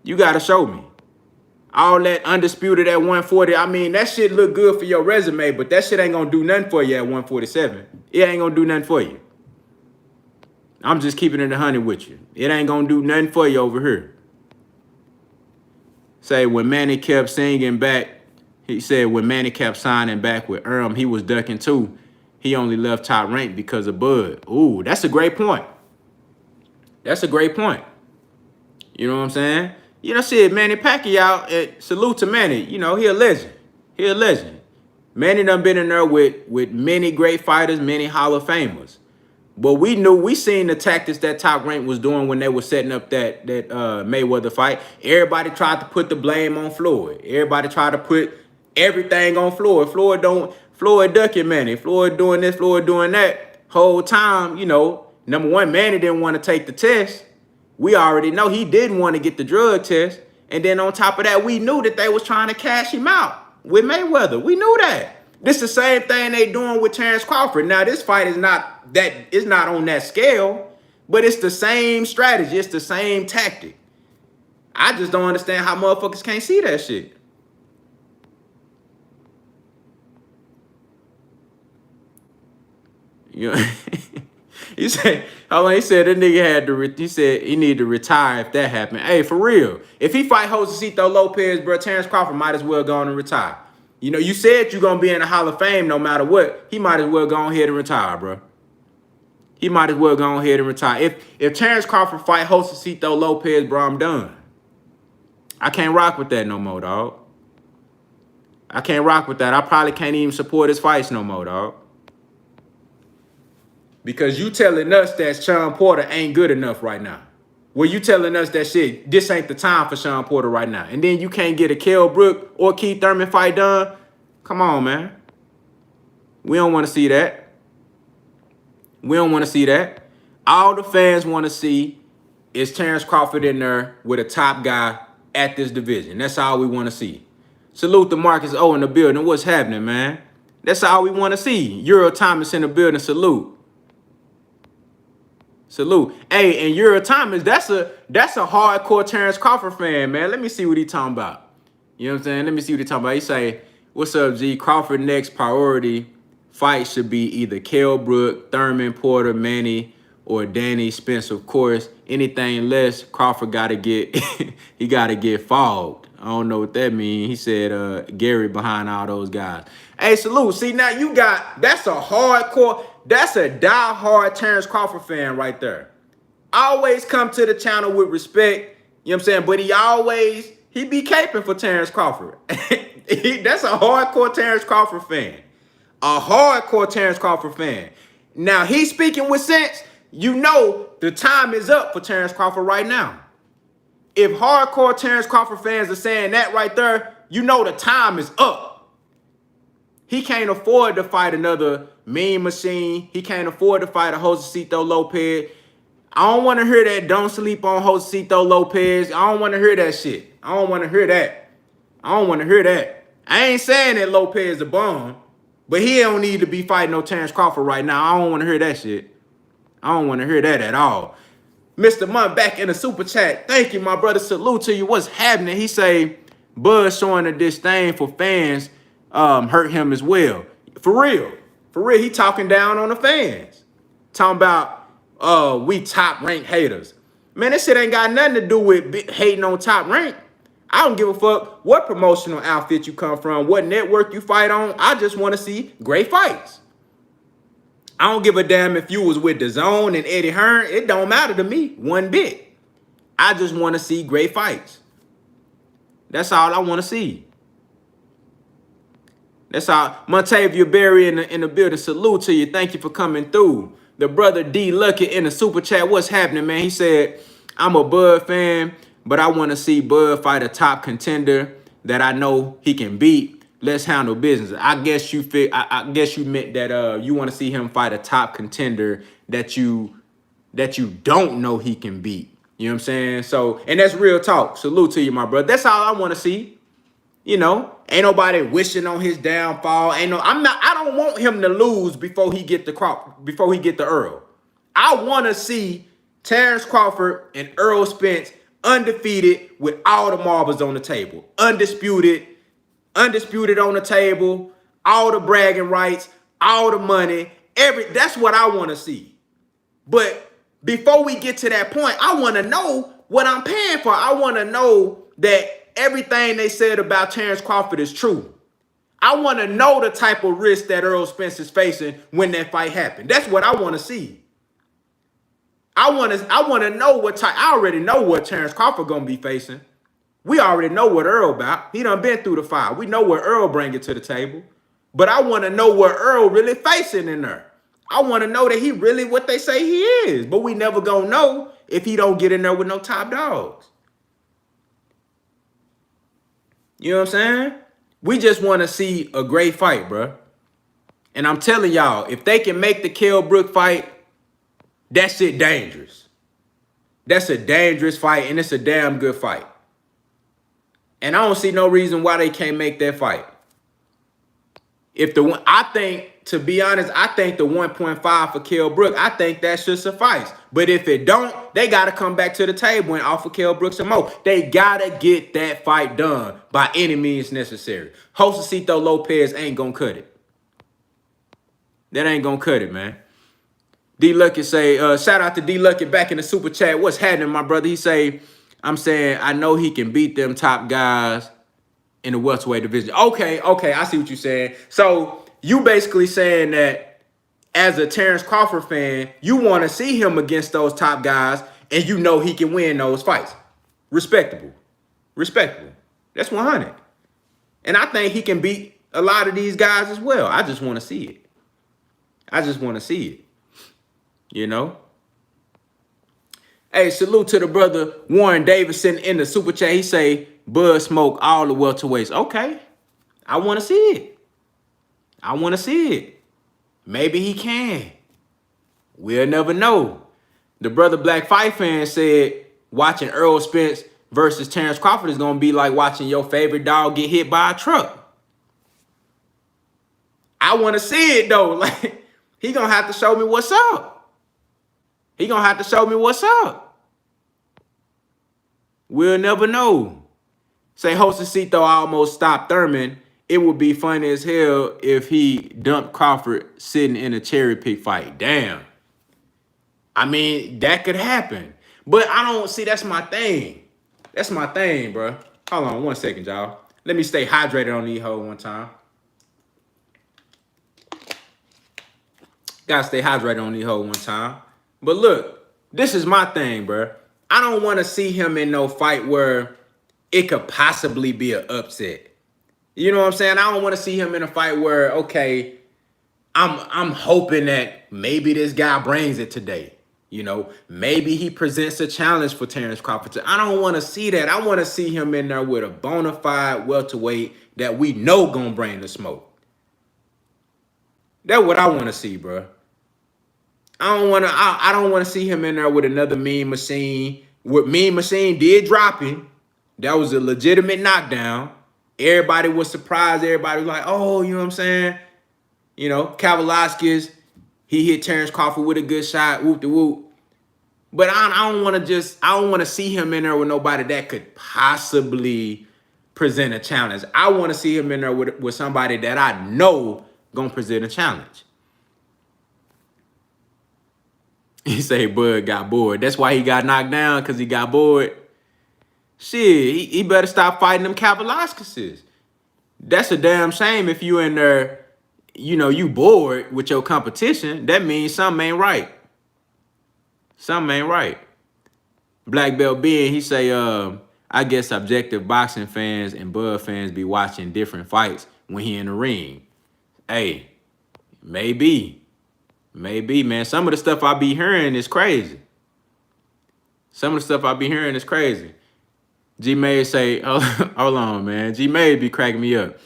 You gotta show me. all that undisputed at 140. I mean, that shit look good for your resume, but that shit ain't gonna do nothing for you at 147. It ain't gonna do nothing for you. I'm just keeping it 100 with you. It ain't gonna do nothing for you over here. Say when Manny kept singing back, he said when Manny kept signing back with he was ducking too. He only left Top Rank because of Bud. Ooh, that's a great point. That's a great point. You know what I'm saying? You know, shit, Manny Pacquiao, salute to Manny. You know, he a legend. He a legend. Manny done been in there with many great fighters, many Hall of Famers. But we seen the tactics that Top Rank was doing when they were setting up that Mayweather fight. Everybody tried to put the blame on Floyd. Everybody tried to put everything on Floyd. Floyd ducking Manny. Floyd doing this, Floyd doing that. Whole time, you know, number one, Manny didn't want to take the test. We already know he didn't want to get the drug test. And then on top of that, we knew that they was trying to cash him out with Mayweather. We knew that. This the same thing they doing with Terence Crawford. Now, this fight is not on that scale, but it's the same strategy. It's the same tactic. I just don't understand how motherfuckers can't see that shit. You know, he said that nigga had to. He said he needed to retire if that happened. Hey, for real, if he fight Josecito Lopez, bro, Terence Crawford might as well go on and retire. You know, you said you're gonna be in the Hall of Fame no matter what. He might as well go on ahead and retire, bro. He might as well go on ahead and retire. If Terence Crawford fight Josecito Lopez, bro, I'm done. I can't rock with that no more, dog. I can't rock with that. I probably can't even support his fights no more, dog. Because you telling us that Sean Porter ain't good enough right now. Well, you telling us that shit, this ain't the time for Sean Porter right now. And then you can't get a Kell Brook or Keith Thurman fight done. Come on, man. We don't want to see that. We don't want to see that. All the fans want to see is Terence Crawford in there with a top guy at this division. That's all we want to see. Salute to Marcus O in the building. What's happening, man? That's all we want to see. Euro Thomas in the building. Salute. Salute. Hey, and Euro Thomas, that's a hardcore Terence Crawford fan, man. Let me see what he talking about. You know what I'm saying? Let me see what he talking about. He say, what's up, G? Crawford next priority fight should be either Kell Brook, Thurman, Porter, Manny, or Danny Spence, of course. Anything less, Crawford gotta get he gotta get fogged. I don't know what that means. He said Gary behind all those guys. Hey, salute. See, now you got, that's a hardcore, that's a die-hard Terence Crawford fan right there. Always come to the channel with respect, you know what I'm saying? But he be caping for Terence Crawford. That's a hardcore Terence Crawford fan. A hardcore Terence Crawford fan. Now, he's speaking with sense. You know the time is up for Terence Crawford right now. If hardcore Terence Crawford fans are saying that right there, you know the time is up. He can't afford to fight another Mean Machine. He can't afford to fight a Josecito Lopez. I don't want to hear that don't sleep on Josecito Lopez. I don't want to hear that shit. I don't want to hear that. I don't want to hear that. I ain't saying that Lopez is a bum, but he don't need to be fighting no Terence Crawford right now. I don't want to hear that shit. I don't want to hear that at all. Mr. Munn back in the super chat. Thank you, my brother. Salute to you. What's happening? He say, Bud showing a disdain for fans hurt him as well. For real. For real. He talking down on the fans. Talking about we top rank haters. Man, this shit ain't got nothing to do with hating on top rank. I don't give a fuck what promotional outfit you come from, what network you fight on. I just want to see great fights. I don't give a damn if you was with DAZN and Eddie Hearn. It don't matter to me one bit. I just want to see great fights. That's all I want to see. That's all. Montavia Berry in the building. Salute to you. Thank you for coming through. The brother D Lucky in the super chat. What's happening, man? He said, I'm a Bud fan, but I want to see Bud fight a top contender that I know he can beat. Let's handle business. I guess you meant that you want to see him fight a top contender that you don't know he can beat. You know what I'm saying? So, and that's real talk. Salute to you, my brother. That's all I want to see. You know, ain't nobody wishing on his downfall. I don't want him to lose before he get the Earl. I want to see Terence Crawford and Errol Spence undefeated with all the marbles on the table. Undisputed on the table, all the bragging rights, all the money, that's what I want to see. But before we get to that point, I want to know what I'm paying for. I want to know that everything they said about Terence Crawford is true. I want to know the type of risk that Errol Spence is facing when that fight happened. That's what I want to see. I want to know what type. I already know what Terence Crawford gonna be facing. We already know what Earl about. He done been through the fire. We know what Earl bringing to the table. But I want to know what Earl really facing in there. I want to know that he really what they say he is. But we never gonna know if he don't get in there with no top dogs. You know what I'm saying? We just want to see a great fight, bro. And I'm telling y'all, if they can make the Kell Brook fight, that shit dangerous. That's a dangerous fight, and it's a damn good fight. And I don't see no reason why they can't make that fight. If the one, I think, to be honest, I think the 1.5 for Kell Brook, I think that should suffice. But if it don't, they got to come back to the table and offer Kell Brook some more. They got to get that fight done by any means necessary. Josecito Lopez ain't going to cut it. That ain't going to cut it, man. D Lucky say, shout out to D Lucky back in the super chat. What's happening, my brother? He say, I'm saying, I know he can beat them top guys in the welterweight division. Okay, I see what you're saying. So you basically saying that as a Terence Crawford fan, you want to see him against those top guys, and you know he can win those fights. Respectable. That's 100. And I think he can beat a lot of these guys as well. I just want to see it. You know? Hey, salute to the brother Warren Davidson in the super chat. He say, Bud smoke all the welterweights. Okay. I want to see it. Maybe he can. We'll never know. The brother Black Fight fan said watching Errol Spence versus Terence Crawford is going to be like watching your favorite dog get hit by a truck. I want to see it, though. Like, he going to have to show me what's up. We'll never know. Say Josecito almost stopped Thurman. It would be funny as hell if he dumped Crawford sitting in a cherry pick fight. Damn. I mean, that could happen. But I don't see, that's my thing. Bro. Hold on 1 second, y'all. Let me stay hydrated on these hoes one time. Gotta stay hydrated on these hoes one time. But look, this is my thing, bro. I don't want to see him in no fight where it could possibly be an upset. You know what I'm saying? I don't want to see him in a fight where, okay, I'm hoping that maybe this guy brings it today. You know, maybe he presents a challenge for Terence Crawford. I don't want to see that. I want to see him in there with a bona fide welterweight that we know gonna bring the smoke. That's what I want to see, bro. I don't want to see him in there with another Mean Machine. What Mean Machine did drop him. That was a legitimate knockdown. Everybody was surprised. Everybody was like, oh, you know what I'm saying? You know, Kavaliauskas, he hit Terence Crawford with a good shot, whoop-de-whoop. But I don't want to see him in there with nobody that could possibly present a challenge. I want to see him in there with somebody that I know gonna present a challenge. He say Bud got bored. That's why he got knocked down, because he got bored. Shit, he better stop fighting them Kavaliauskases. That's a damn shame if you in there, you know, you bored with your competition. That means something ain't right. Black Belt Ben, he say, I guess objective boxing fans and Bud fans be watching different fights when he in the ring. Hey, maybe, man. Some of the stuff I be hearing is crazy. G-May say, oh, hold on, man. G-May be cracking me up.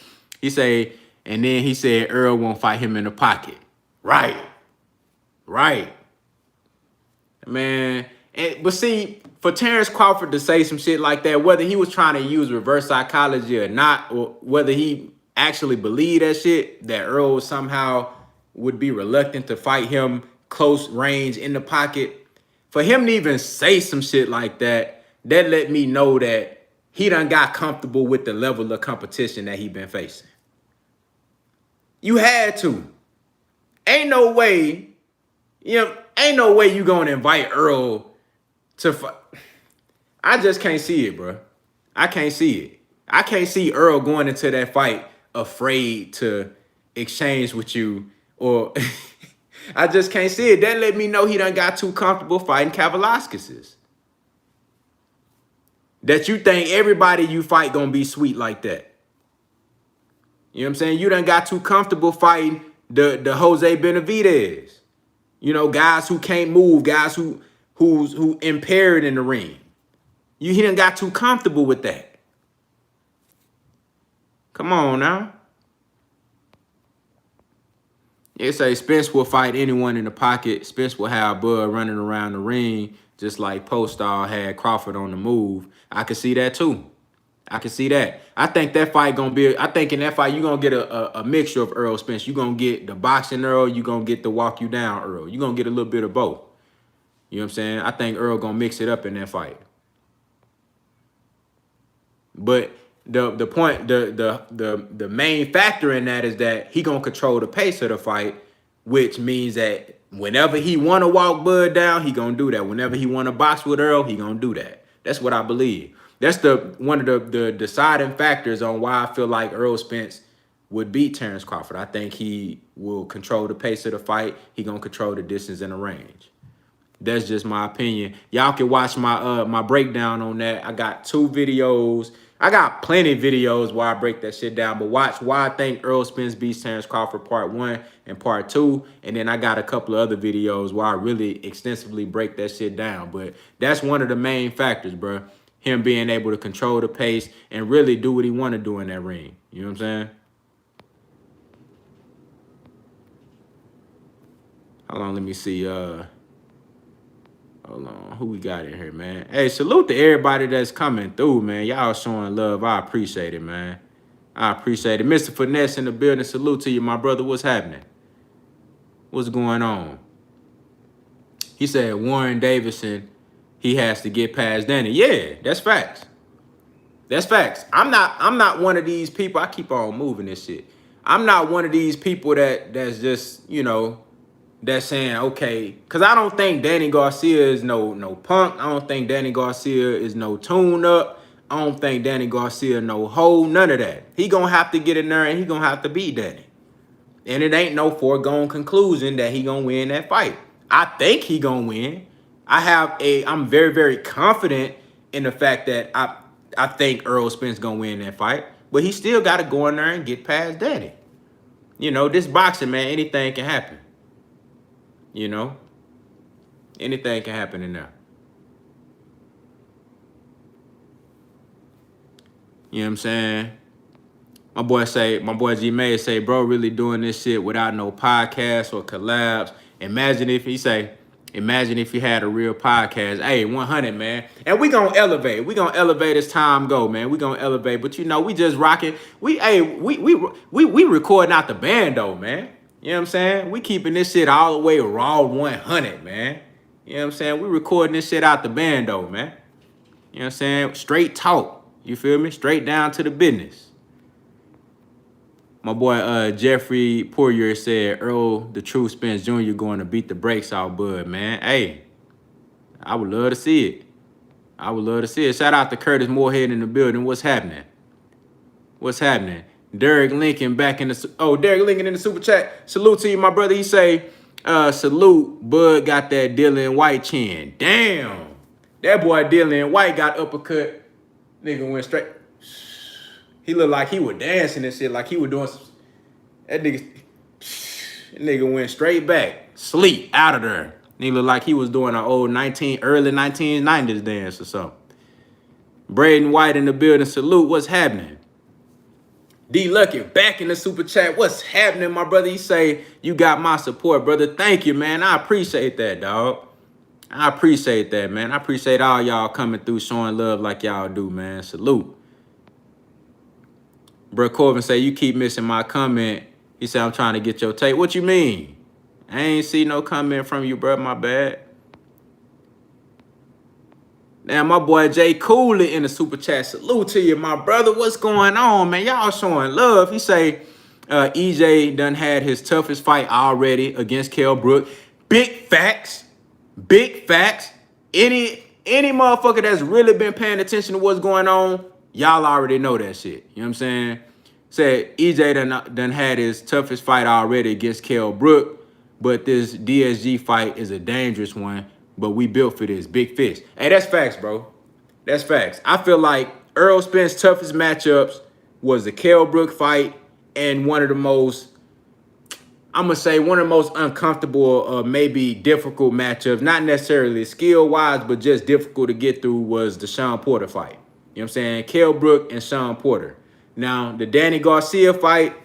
He say, and then he said Earl won't fight him in the pocket. Right. Man. But see, for Terence Crawford to say some shit like that, whether he was trying to use reverse psychology or not, or whether he actually believed that shit, that Earl somehow would be reluctant to fight him close range in the pocket, for him to even say some shit like that, that let me know that he done got comfortable with the level of competition that he been facing. You had to. Ain't no way, ain't no way you gonna invite Earl to fight. I just can't see it, bro. I can't see it. I can't see Earl going into that fight afraid to exchange with you, or I just can't see it. That let me know he done got too comfortable fighting Kavaliauskas. That you think everybody you fight gonna be sweet like that. You know what I'm saying? You done got too comfortable fighting the Jose Benavidez. You know, guys who can't move, guys who impaired in the ring. He done got too comfortable with that. Come on now. It say Spence will fight anyone in the pocket. Spence will have Bud running around the ring just like Postal had Crawford on the move. I can see that too. I can see that. I think that fight gonna be. I think in that fight you're gonna get a mixture of Earl Spence. You're gonna get the boxing Earl. You're gonna get the walk you down Earl. You're gonna get a little bit of both. You know what I'm saying? I think Earl gonna mix it up in that fight. But the point, the main factor in that is that he gonna control the pace of the fight, which means that whenever he wanna walk Bud down, he gonna do that. Whenever he wanna box with Earl, he gonna do that. That's what I believe. That's one of the deciding factors on why I feel like Earl Spence would beat Terence Crawford. I think he will control the pace of the fight. He gonna control the distance and the range. That's just my opinion. Y'all can watch my my breakdown on that. I got 2 videos. I got plenty of videos where I break that shit down. But watch why I think Earl Spence beats Terence Crawford part 1 and part 2. And then I got a couple of other videos where I really extensively break that shit down. But that's one of the main factors, bro. Him being able to control the pace and really do what he want to do in that ring. You know what I'm saying? Hold on, let me see. Hold on, who we got in here, man? Hey, salute to everybody that's coming through, man. Y'all showing love. I appreciate it, man. I appreciate it. Mr. Finesse in the building. Salute to you, my brother. What's happening? What's going on? He said Warren Davidson, he has to get past Danny. Yeah, that's facts. That's facts. I'm not one of these people. I keep on moving this shit. I'm not one of these people that's just, you know, that's saying, okay, because I don't think Danny Garcia is no punk. I don't think Danny Garcia is no tune-up. I don't think Danny Garcia no hoe, none of that. He gonna have to get in there and he gonna have to beat Danny. And it ain't no foregone conclusion that he gonna win that fight. I think he gonna win. I'm very, very confident in the fact that I think Earl Spence gonna win that fight. But he still gotta go in there and get past Danny. You know, this boxing, man, anything can happen. You know, anything can happen in there. You know what I'm saying? My boy G May say, bro, really doing this shit without no podcast or collabs. Imagine if he had a real podcast. Hey, 100, man. And we gonna elevate. We gonna elevate as time go, man. We gonna elevate. But you know, we just rocking. We recording out the band though, man. You know what I'm saying? We keeping this shit all the way raw 100, man. You know what I'm saying? We recording this shit out the bando, man. You know what I'm saying? Straight talk. You feel me? Straight down to the business. My boy Jeffrey Poirier said, Earl, the True Spence Jr. going to beat the brakes off Bud, man. Hey, I would love to see it. I would love to see it. Shout out to Curtis Moorhead in the building. What's happening? What's happening? Derek Lincoln back in the... Derek Lincoln in the super chat. Salute to you, my brother. He say, salute, Bud got that Dylan White chin. Damn. That boy Dylan White got uppercut. Nigga went straight. He looked like he was dancing and shit, like he was doing some... That nigga went straight back. Sleep out of there. Nigga looked like he was doing an old early 1990s dance or something. Braden White in the building. Salute. What's happening? D Lucky back in the super chat. What's happening, my brother? He say, you got my support, brother. Thank you, man. I appreciate that, dog. I appreciate that, man. I appreciate all y'all coming through, showing love like y'all do, man. Salute. Brook Corbin say, you keep missing my comment. He said, I'm trying to get your take. What you mean? I ain't see no comment from you, bro. My bad. Now, my boy Jay Cooley in the super chat. Salute to you, my brother. What's going on, man? Y'all showing love. He say EJ done had his toughest fight already against Kell Brook. Big facts. Big facts. Any motherfucker that's really been paying attention to what's going on, y'all already know that shit. You know what I'm saying? Said EJ done had his toughest fight already against Kell Brook, but this DSG fight is a dangerous one. But we built for this. Big fish. Hey, that's facts, bro. That's facts. I feel like Earl Spence's toughest matchups was the Kell Brook fight and one of the most, I'm going to say, one of the most uncomfortable, maybe difficult matchups, not necessarily skill-wise, but just difficult to get through, was the Sean Porter fight. You know what I'm saying? Kell Brook and Sean Porter. Now, the Danny Garcia fight,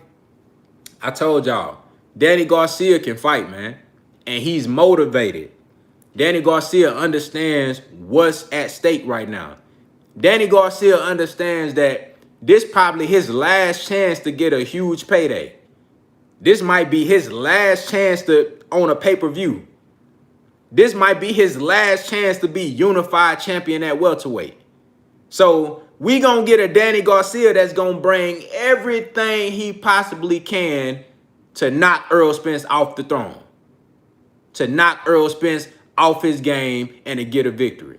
I told y'all, Danny Garcia can fight, man. And he's motivated. Danny Garcia understands what's at stake right now. Danny Garcia understands that this probably his last chance to get a huge payday. This might be his last chance to own a pay-per-view. This might be his last chance to be unified champion at welterweight. So we gonna get a Danny Garcia that's gonna bring everything he possibly can to knock Earl Spence off the throne. To knock Earl Spence off his game and to get a victory.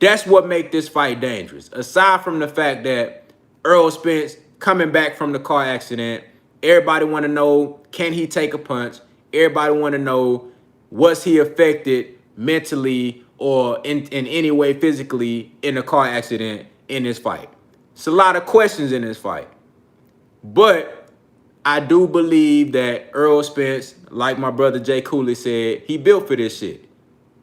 That's what makes this fight dangerous. Aside from the fact that Earl Spence coming back from the car accident, everybody want to know, can he take a punch? Everybody want to know, was he affected mentally or in any way physically in the car accident in this fight? It's a lot of questions in this fight. But I do believe that Earl Spence, like my brother Jay Cooley said, he built for this shit.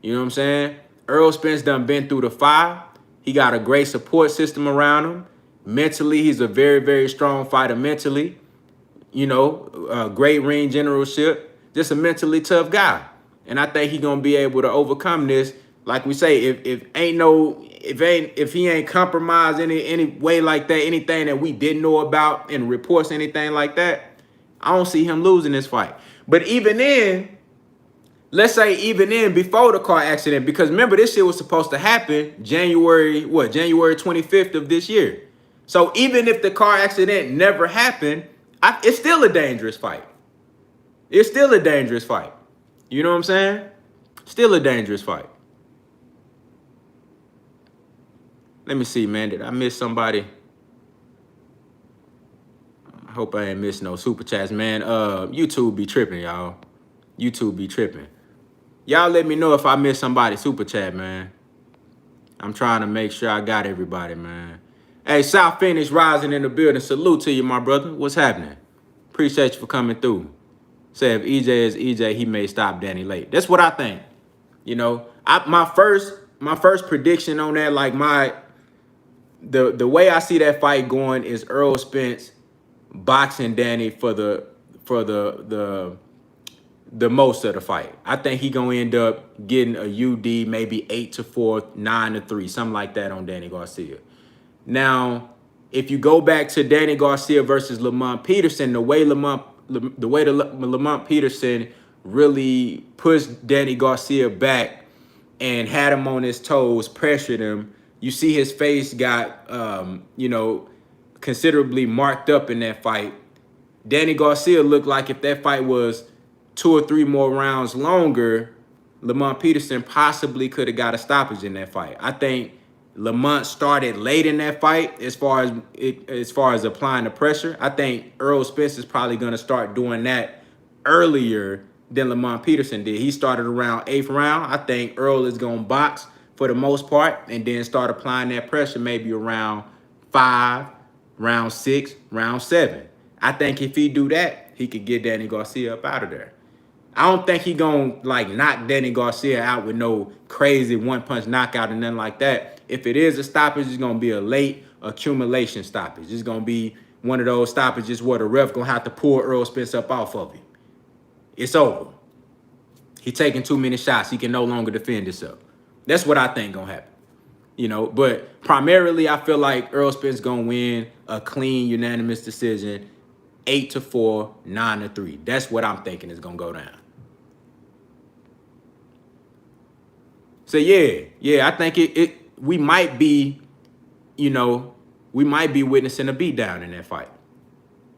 You know what I'm saying? Earl Spence done been through the fire. He got a great support system around him. Mentally, he's a very, very strong fighter mentally. You know, great ring generalship. Just a mentally tough guy. And I think he's gonna be able to overcome this. Like we say, if he ain't compromised any way like that, anything that we didn't know about in reports, anything like that, I don't see him losing this fight. But even then, let's say even in before the car accident, because remember this shit was supposed to happen January 25th of this year. So even if the car accident never happened, it's still a dangerous fight. It's still a dangerous fight. You know what I'm saying? Still a dangerous fight. Let me see, man. Did I miss somebody? I hope I ain't missed no super chats, man. YouTube be tripping, y'all. YouTube be tripping. Y'all let me know if I missed somebody super chat, man. I'm trying to make sure I got everybody, man. Hey, South Phoenix Rising in the building. Salute to you, my brother. What's happening? Appreciate you for coming through. Say if EJ is EJ, he may stop Danny late. That's what I think. You know, my first prediction on that, like the way I see that fight going is Earl Spence boxing Danny for the most of the fight. I think he gonna end up getting a UD, maybe 8-4, 9-3, something like that on Danny Garcia. Now, if you go back to Danny Garcia versus Lamont Peterson, the way Lamont Peterson really pushed Danny Garcia back and had him on his toes, pressured him. You see his face got, considerably marked up in that fight. Danny Garcia looked like if that fight was 2 or 3 more rounds longer, Lamont Peterson possibly could have got a stoppage in that fight. I think Lamont started late in that fight as far as applying the pressure. I think Earl Spence is probably going to start doing that earlier than Lamont Peterson did. He started around 8th round. I think Earl is going to box for the most part and then start applying that pressure maybe around 5, round 6, round 7. I think if he do that, he could get Danny Garcia up out of there. I don't think he gonna knock Danny Garcia out with no crazy one-punch knockout and nothing like that. If it is a stoppage, it's gonna be a late accumulation stoppage. It's gonna be one of those stoppages where the ref gonna have to pull Earl Spence up off of him. It's over. He taking too many shots. He can no longer defend himself. That's what I think gonna happen. You know, but primarily I feel like Earl Spence gonna win a clean, unanimous decision, 8-4, 9-3. That's what I'm thinking is gonna go down. So yeah, I think we might be, you know, we might be witnessing a beatdown in that fight.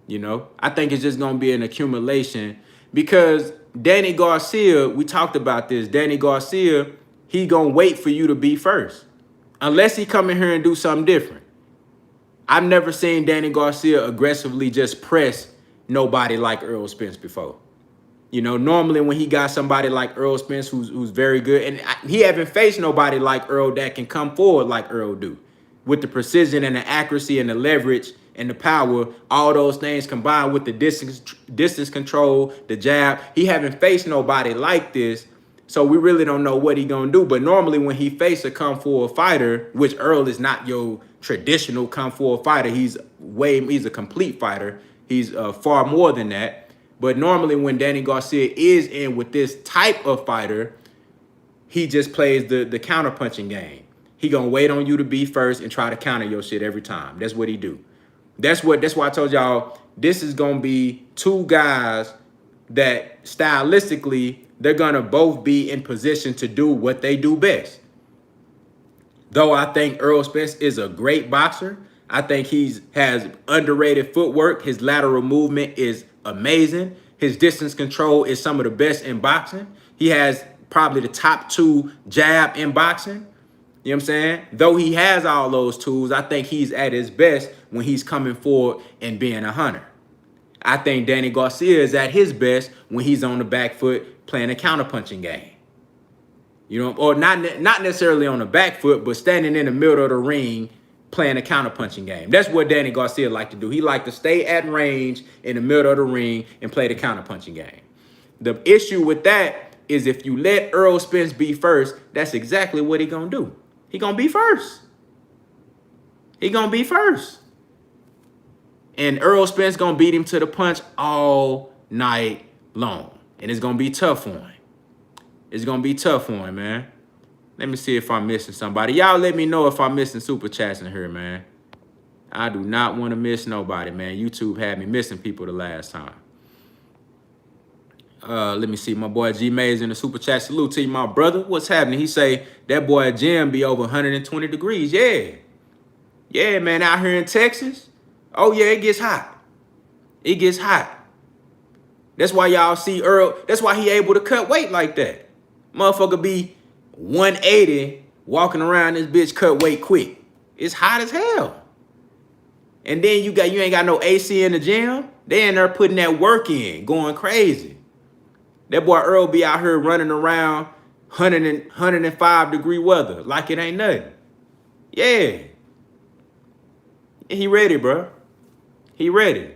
You know, I think it's just going to be an accumulation because Danny Garcia, we talked about this. Danny Garcia, he going to wait for you to be first unless he come in here and do something different. I've never seen Danny Garcia aggressively just press nobody like Earl Spence before. You know, normally when he got somebody like Earl Spence who's very good, and he haven't faced nobody like Earl that can come forward like Earl do, with the precision and the accuracy and the leverage and the power, all those things combined with the distance control, the jab. He haven't faced nobody like this, so we really don't know what he gonna do. But normally when he faces a come forward fighter, which Earl is not your traditional come forward fighter, he's a complete fighter. He's far more than that. But normally when Danny Garcia is in with this type of fighter, he just plays the counter-punching game. He gonna wait on you to be first and try to counter your shit every time. That's what he do. That's why I told y'all this is gonna be two guys that stylistically, they're gonna both be in position to do what they do best. Though I think Earl Spence is a great boxer, I think has underrated footwork. His lateral movement is amazing. His distance control is some of the best in boxing. He has probably the top 2 jab in boxing. You know what I'm saying? Though he has all those tools, I think he's at his best when he's coming forward and being a hunter. I think Danny Garcia is at his best when he's on the back foot playing a counterpunching game. You know, or not necessarily on the back foot, but standing in the middle of the ring playing a counterpunching game. That's what Danny Garcia like to do. He like to stay at range in the middle of the ring and play the counterpunching game. The issue with that is if you let Earl Spence be first, that's exactly what he gonna do. He gonna be first. He gonna be first. And Earl Spence gonna beat him to the punch all night long. And it's gonna be tough for him. It's gonna be tough for him, man. Let me see if I'm missing somebody. Y'all let me know if I'm missing super chats in here, man. I do not want to miss nobody, man. YouTube had me missing people the last time. Let me see. My boy G Mays in the super chat. Salute to you, my brother. What's happening? He say that boy Jim be over 120 degrees. Yeah. Yeah, man. Out here in Texas. Oh, yeah, it gets hot. It gets hot. That's why y'all see Earl. That's why he able to cut weight like that. Motherfucker be 180 walking around this bitch cut weight quick. It's hot as hell. And then you ain't got no AC in the gym. They in there putting that work in, going crazy. That boy Earl be out here running around 105 degree weather like it ain't nothing. Yeah. He ready, bro. He ready.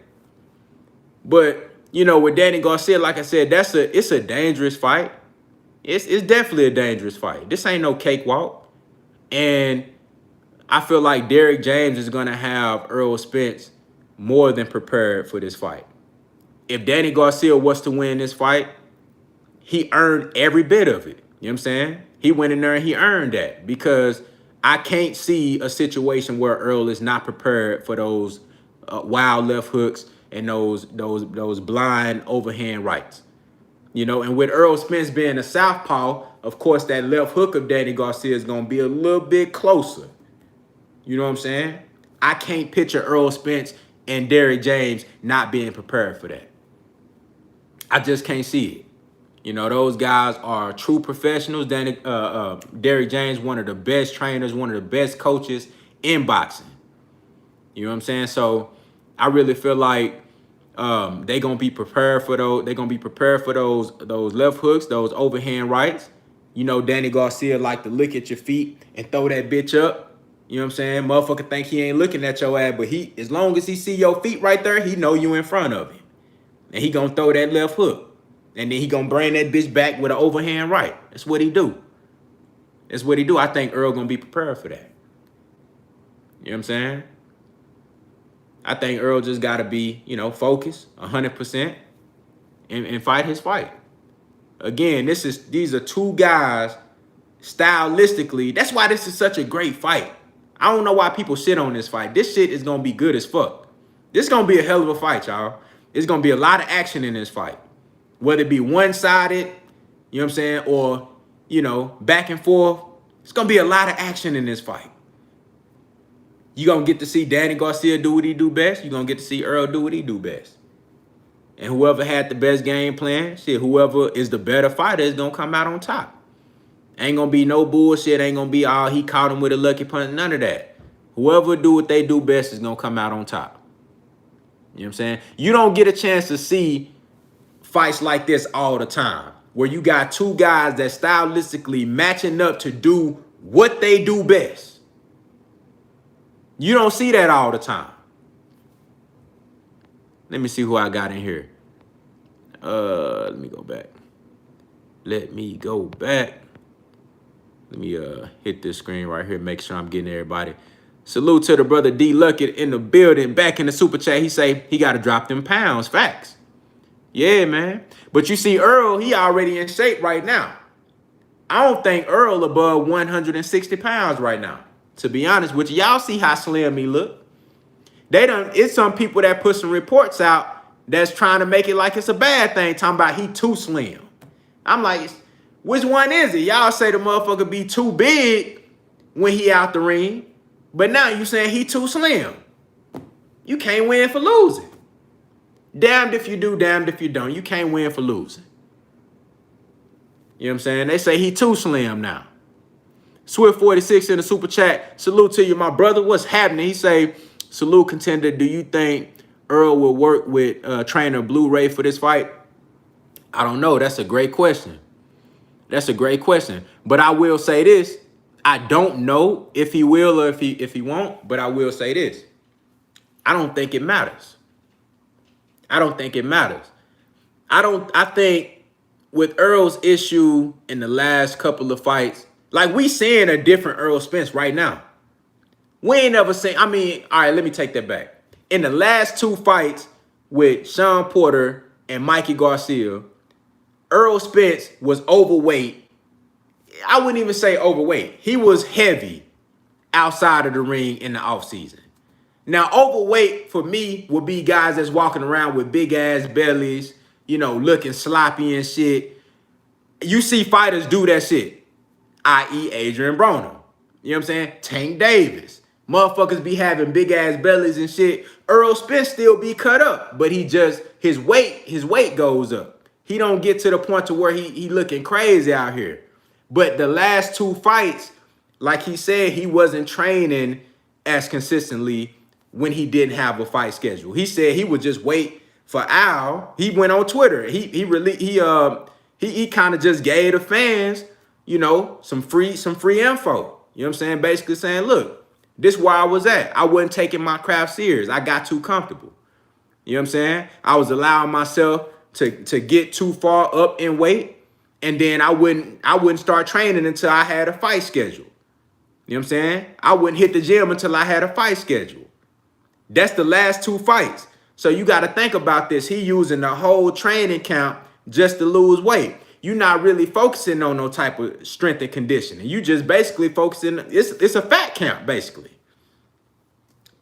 But, you know, with Danny Garcia, like I said, it's a dangerous fight. It's definitely a dangerous fight. This ain't no cakewalk. And I feel like Derrick James is going to have Earl Spence more than prepared for this fight. If Danny Garcia was to win this fight, he earned every bit of it. You know what I'm saying? He went in there and he earned that because I can't see a situation where Earl is not prepared for those wild left hooks and those blind overhand rights. You know, and with Earl Spence being a southpaw, of course, that left hook of Danny Garcia is going to be a little bit closer. You know what I'm saying? I can't picture Earl Spence and Derrick James not being prepared for that. I just can't see it. You know, those guys are true professionals. Derrick James, one of the best trainers, one of the best coaches in boxing. You know what I'm saying? So I really feel like they're gonna be prepared for those. They're gonna be prepared for those left hooks, those overhand rights. You know, Danny Garcia like to look at your feet and throw that bitch up. You know what I'm saying? Motherfucker think he ain't looking at your ass, but as long as he see your feet right there, he know you in front of him. And he gonna throw that left hook. And then he gonna bring that bitch back with an overhand right. That's what he do. That's what he do. I think Earl gonna be prepared for that. You know what I'm saying? I think Earl just gotta be, you know, focused 100% and fight his fight. Again, these are two guys stylistically. That's why this is such a great fight. I don't know why people shit on this fight. This shit is gonna be good as fuck. This is gonna be a hell of a fight, y'all. There's gonna be a lot of action in this fight. Whether it be one-sided, you know what I'm saying, or, you know, back and forth, It's going to be a lot of action in this fight. You're going to get to see Danny Garcia do what he do best. You're going to get to see Earl do what he do best. And whoever had the best game plan, shit, whoever is the better fighter is going to come out on top. Ain't going to be no bullshit. Ain't going to be, he caught him with a lucky punch. None of that. Whoever do what they do best is going to come out on top. You know what I'm saying? You don't get a chance to see fights like this all the time, where you got two guys that stylistically matching up to do what they do best. You don't see that all the time. Let me see who I got in here. Let me go back. Let me hit this screen right here, make sure I'm getting everybody. Salute to the brother D Luckett in the building. Back in the super chat, he say he got to drop them pounds. Facts. Yeah, man. But you see Earl, he already in shape right now. I don't think Earl above 160 pounds right now. To be honest with you, y'all see how slim he look. It's some people that put some reports out that's trying to make it like it's a bad thing, talking about he too slim. I'm like, which one is it? Y'all say the motherfucker be too big when he out the ring, but now you saying he too slim. You can't win for losing. Damned if you do, damned if you don't. You can't win for losing. You know what I'm saying? They say he too slim now. Swift46 in the super chat. Salute to you, my brother. What's happening? He say, salute contender. Do you think Earl will work with trainer Blu-ray for this fight? I don't know. That's a great question. That's a great question. But I will say this. I don't know if he will or if he won't, but I will say this. I don't think it matters. I don't think it matters. I think with Earl's issue in the last couple of fights, like we seeing a different Earl Spence right now. We ain't never seen, all right, let me take that back. In the last two fights with Sean Porter and Mikey Garcia, Earl Spence was overweight. I wouldn't even say overweight. He was heavy outside of the ring in the offseason. Now, overweight for me would be guys that's walking around with big ass bellies, looking sloppy and shit. You see fighters do that shit, i.e. Adrian Broner. You know what I'm saying? Tank Davis. Motherfuckers be having big ass bellies and shit. Earl Spence still be cut up, but his weight goes up. He don't get to the point to where he looking crazy out here. But the last two fights, like he said, he wasn't training as consistently when he didn't have a fight schedule. He said he would just wait for Al. He went on Twitter. He kind of just gave the fans, some free info. You know what I'm saying? Basically saying, look, this is where I was at. I wasn't taking my craft serious. I got too comfortable. You know what I'm saying? I was allowing myself to get too far up in weight, and then I wouldn't start training until I had a fight schedule. You know what I'm saying? I wouldn't hit the gym until I had a fight schedule. That's the last two fights. So you got to think about this. He using the whole training camp just to lose weight. You're not really focusing on no type of strength and conditioning. You just basically focusing. It's a fat camp, basically.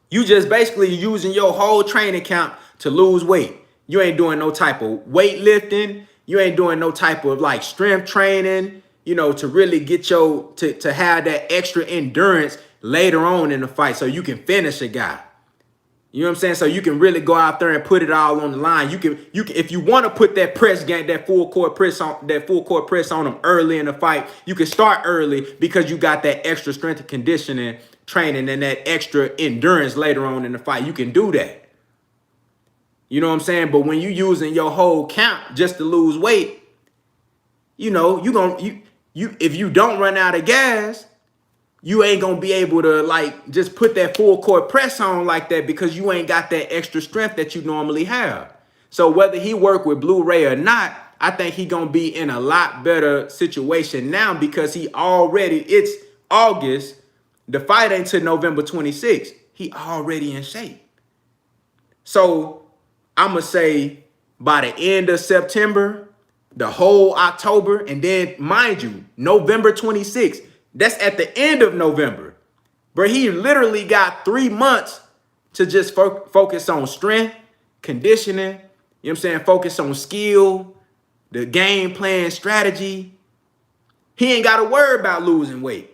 You just basically using your whole training camp to lose weight. You ain't doing no type of weightlifting. You ain't doing no type of like strength training, to really get to have that extra endurance later on in the fight so you can finish a guy. You know what I'm saying? So you can really go out there and put it all on the line. You can if you want to put that press game, that full court press on them early in the fight, you can start early because you got that extra strength and conditioning training and that extra endurance later on in the fight. You can do that. You know what I'm saying? But when you using your whole camp just to lose weight, if you don't run out of gas, you ain't gonna be able to like just put that full court press on like that because you ain't got that extra strength that you normally have. So whether he work with Blu-ray or not, I think he gonna be in a lot better situation now because it's August. The fight ain't till November 26th. He already in shape. So I'm gonna say by the end of September, the whole October, and then mind you, November 26th. That's at the end of November. But he literally got 3 months to just focus on strength, conditioning, you know what I'm saying? Focus on skill, the game plan strategy. He ain't got to worry about losing weight.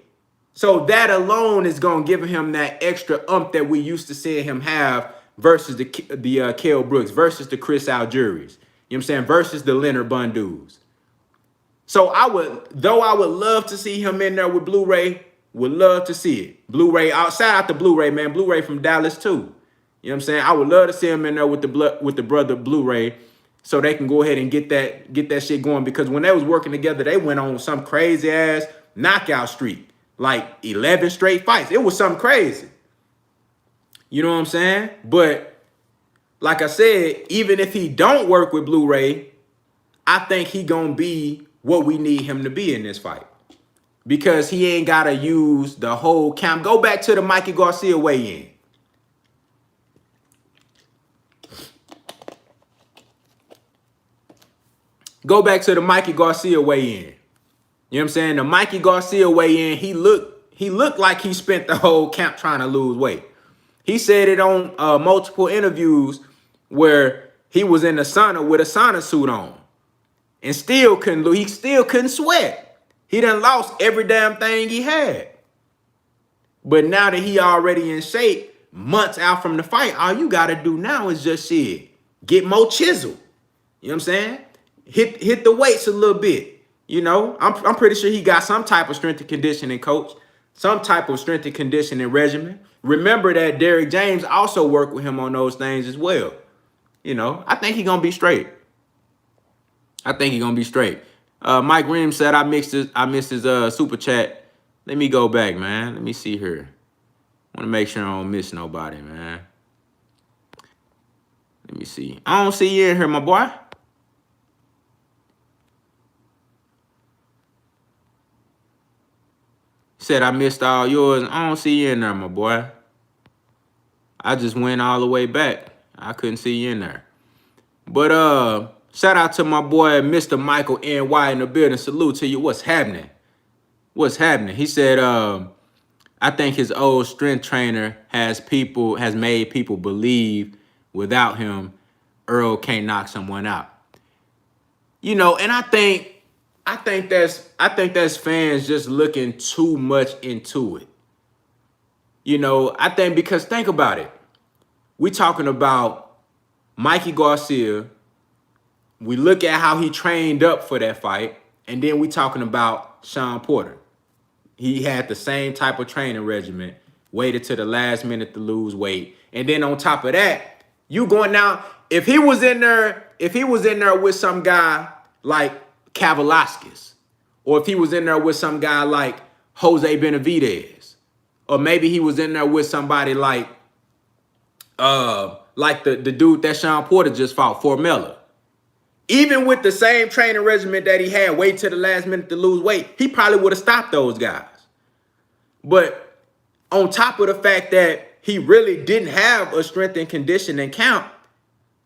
So that alone is going to give him that extra that we used to seeing him have versus the Kell Brooks, versus the Chris Algieri's. You know what I'm saying? Versus the Leonard Bundus. So I would love to see him in there with Blu-ray, would love to see it. Blu-ray, shout out to Blu-ray, man. Blu-ray from Dallas too. You know what I'm saying? I would love to see him in there with the brother Blu-ray, so they can go ahead and get that shit going. Because when they was working together, they went on some crazy ass knockout streak, like 11 straight fights. It was something crazy. You know what I'm saying? But like I said, even if he don't work with Blu-ray, I think he gonna be what we need him to be in this fight. Because he ain't gotta use the whole camp. Go back to the Mikey Garcia weigh-in. Go back to the Mikey Garcia weigh-in. You know what I'm saying? The Mikey Garcia weigh-in, he looked like he spent the whole camp trying to lose weight. He said it on multiple interviews where he was in the sauna with a sauna suit on and he still couldn't sweat. He done lost every damn thing he had. But now that he already in shape, months out from the fight, all you got to do now is just get more chisel. You know what I'm saying? Hit the weights a little bit. You know, I'm pretty sure he got some type of strength and conditioning coach, some type of strength and conditioning regimen. Remember that Derrick James also worked with him on those things as well. You know, I think he's going to be straight. Mike Ream said I missed his super chat. Let me go back, man. Let me see here. I want to make sure I don't miss nobody, man. Let me see. I don't see you in here, my boy. Said I missed all yours. I don't see you in there, my boy. I just went all the way back. I couldn't see you in there. But shout out to my boy, Mr. Michael NY in the building. Salute to you. What's happening? He said, I think his old strength trainer has made people believe without him, Earl can't knock someone out. You know, and I think that's fans just looking too much into it. You know, I think because think about it. We talking about Mikey Garcia. We look at how he trained up for that fight. And then we talking about Sean Porter. He had the same type of training regimen, waited to the last minute to lose weight. And then on top of that, you going now, if he was in there with some guy like Kavaliauskas, or if he was in there with some guy like Jose Benavidez, or maybe he was in there with somebody like the dude that Sean Porter just fought, Formella. Even with the same training regimen that he had, wait till the last minute to lose weight, he probably would have stopped those guys. But on top of the fact that he really didn't have a strength and conditioning camp,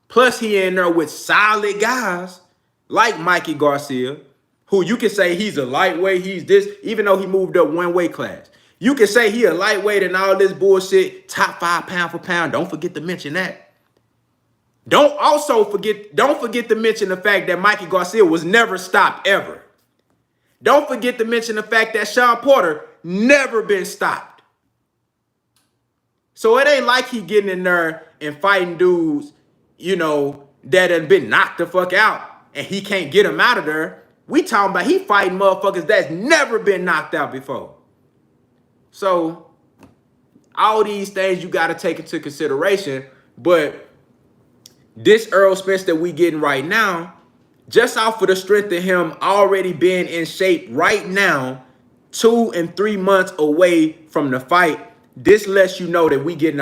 plus he in there with solid guys like Mikey Garcia, who you can say he's a lightweight, he's this, even though he moved up one weight class. You can say he a lightweight and all this bullshit, top 5 pound for pound. Don't forget to mention that. Don't forget to mention the fact that Mikey Garcia was never stopped ever. Don't forget to mention the fact that Sean Porter never been stopped. So it ain't like he getting in there and fighting dudes, you know, that have been knocked the fuck out and he can't get them out of there. We talking about he fighting motherfuckers that's never been knocked out before. So all these things you got to take into consideration, but this Earl Spence that we getting right now, just off of the strength of him already being in shape right now, 2 and 3 months away from the fight, this lets you know that we getting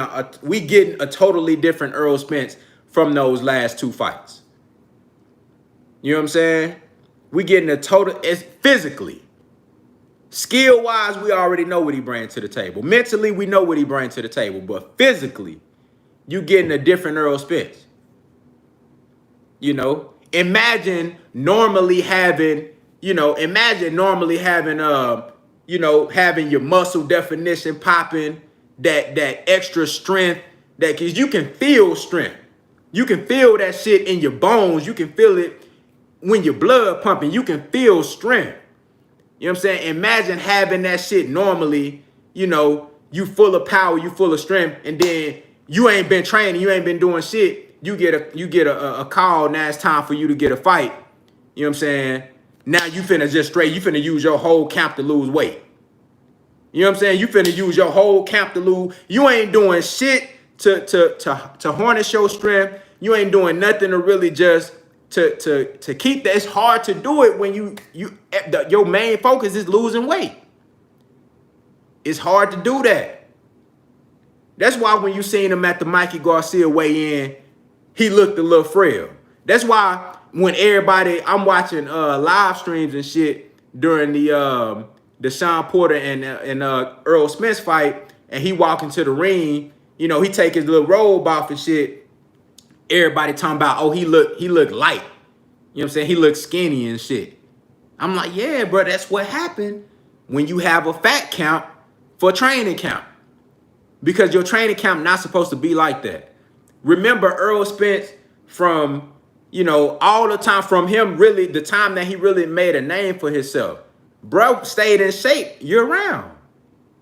a totally different Earl Spence from those last 2 fights. You know what I'm saying? We getting a total, it's physically. Skill-wise, we already know what he brings to the table. Mentally, we know what he brings to the table. But physically, you getting a different Earl Spence. You know, imagine normally having your muscle definition popping, that extra strength, because you can feel strength. You can feel that shit in your bones. You can feel it when your blood pumping. You can feel strength. You know what I'm saying? Imagine having that shit normally, you know, you full of power, you full of strength, and then you ain't been training, you ain't been doing shit. You get a call, now it's time for you to get a fight. You know what I'm saying? Now you finna you finna use your whole camp to lose weight. You know what I'm saying? You finna use your whole camp to lose. You ain't doing shit to harness your strength. You ain't doing nothing to really just to keep that. It's hard to do it when your main focus is losing weight. It's hard to do that. That's why when you seen him at the Mikey Garcia weigh in, he looked a little frail. That's why when I'm watching live streams and shit during the Sean Porter and Earl Spence fight, and he walk into the ring, you know, he take his little robe off and shit. Everybody talking about, oh, he look light. You know what I'm saying? He look skinny and shit. I'm like, yeah, bro, that's what happened when you have a fat count for training camp. Because your training camp not supposed to be like that. Remember Earl Spence from, you know, all the time from him really, the time that he really made a name for himself. Bro stayed in shape year round.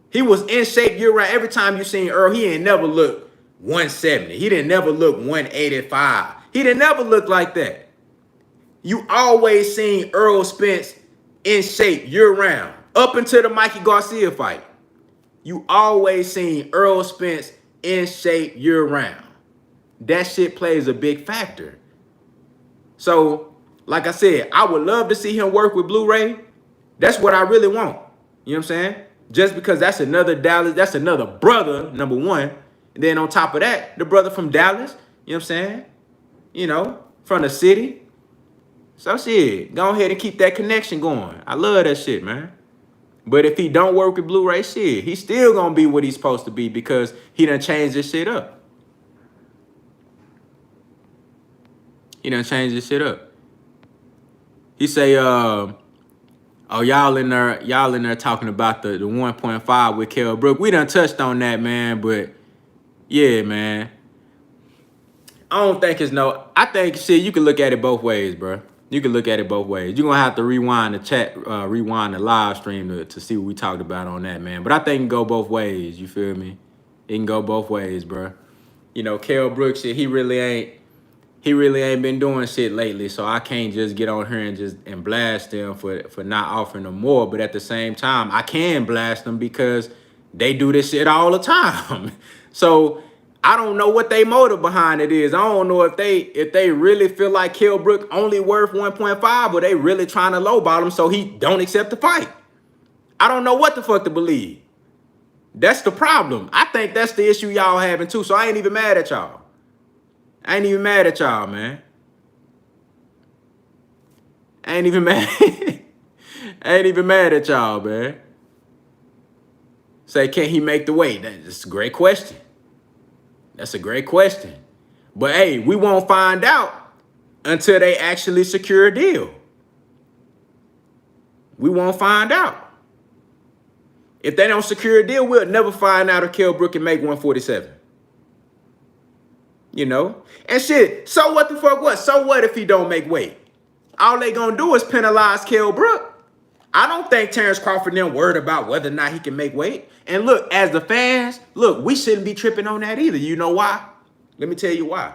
He was in shape year round. Every time you seen Earl, he ain't never look 170. He didn't never look 185. He didn't never look like that. You always seen Earl Spence in shape year round. Up until the Mikey Garcia fight. You always seen Earl Spence in shape year round. That shit plays a big factor. So, like I said, I would love to see him work with Blu-ray. That's what I really want. You know what I'm saying? Just because that's another Dallas, that's another brother, number one. And then on top of that, the brother from Dallas, you know what I'm saying? You know, from the city. So shit, go ahead and keep that connection going. I love that shit, man. But if he don't work with Blu-ray, shit, he's still gonna be what he's supposed to be because he done changed this shit up. He done changed this shit up. He say, oh, y'all in there talking about the 1.5 with Kell Brook. We done touched on that, man, but yeah, man. I don't think it's I think shit, you can look at it both ways, bro. You can look at it both ways. You're gonna have to rewind the chat, rewind the live stream to see what we talked about on that, man. But I think it can go both ways, you feel me? It can go both ways, bro. You know, Kell Brook shit, he really ain't been doing shit lately, so I can't just get on here and blast them for not offering them more. But at the same time, I can blast them because they do this shit all the time. So I don't know what their motive behind it is. I don't know if they really feel like Kell Brook only worth 1.5 or they really trying to lowball him so he don't accept the fight. I don't know what the fuck to believe. That's the problem. I think that's the issue y'all having too, so I ain't even mad at y'all. I ain't even mad at y'all, man. I ain't even mad. I ain't even mad at y'all, man. Say, can he make the weight? That's a great question. That's a great question. But hey, we won't find out until they actually secure a deal. We won't find out. If they don't secure a deal, we'll never find out if Kell Brook can make 147. You know? And shit, so what the fuck what? So what if he don't make weight? All they gonna do is penalize Kell Brook. I don't think Terence Crawford them worried about whether or not he can make weight. And look, as the fans, look, we shouldn't be tripping on that either. You know why? Let me tell you why.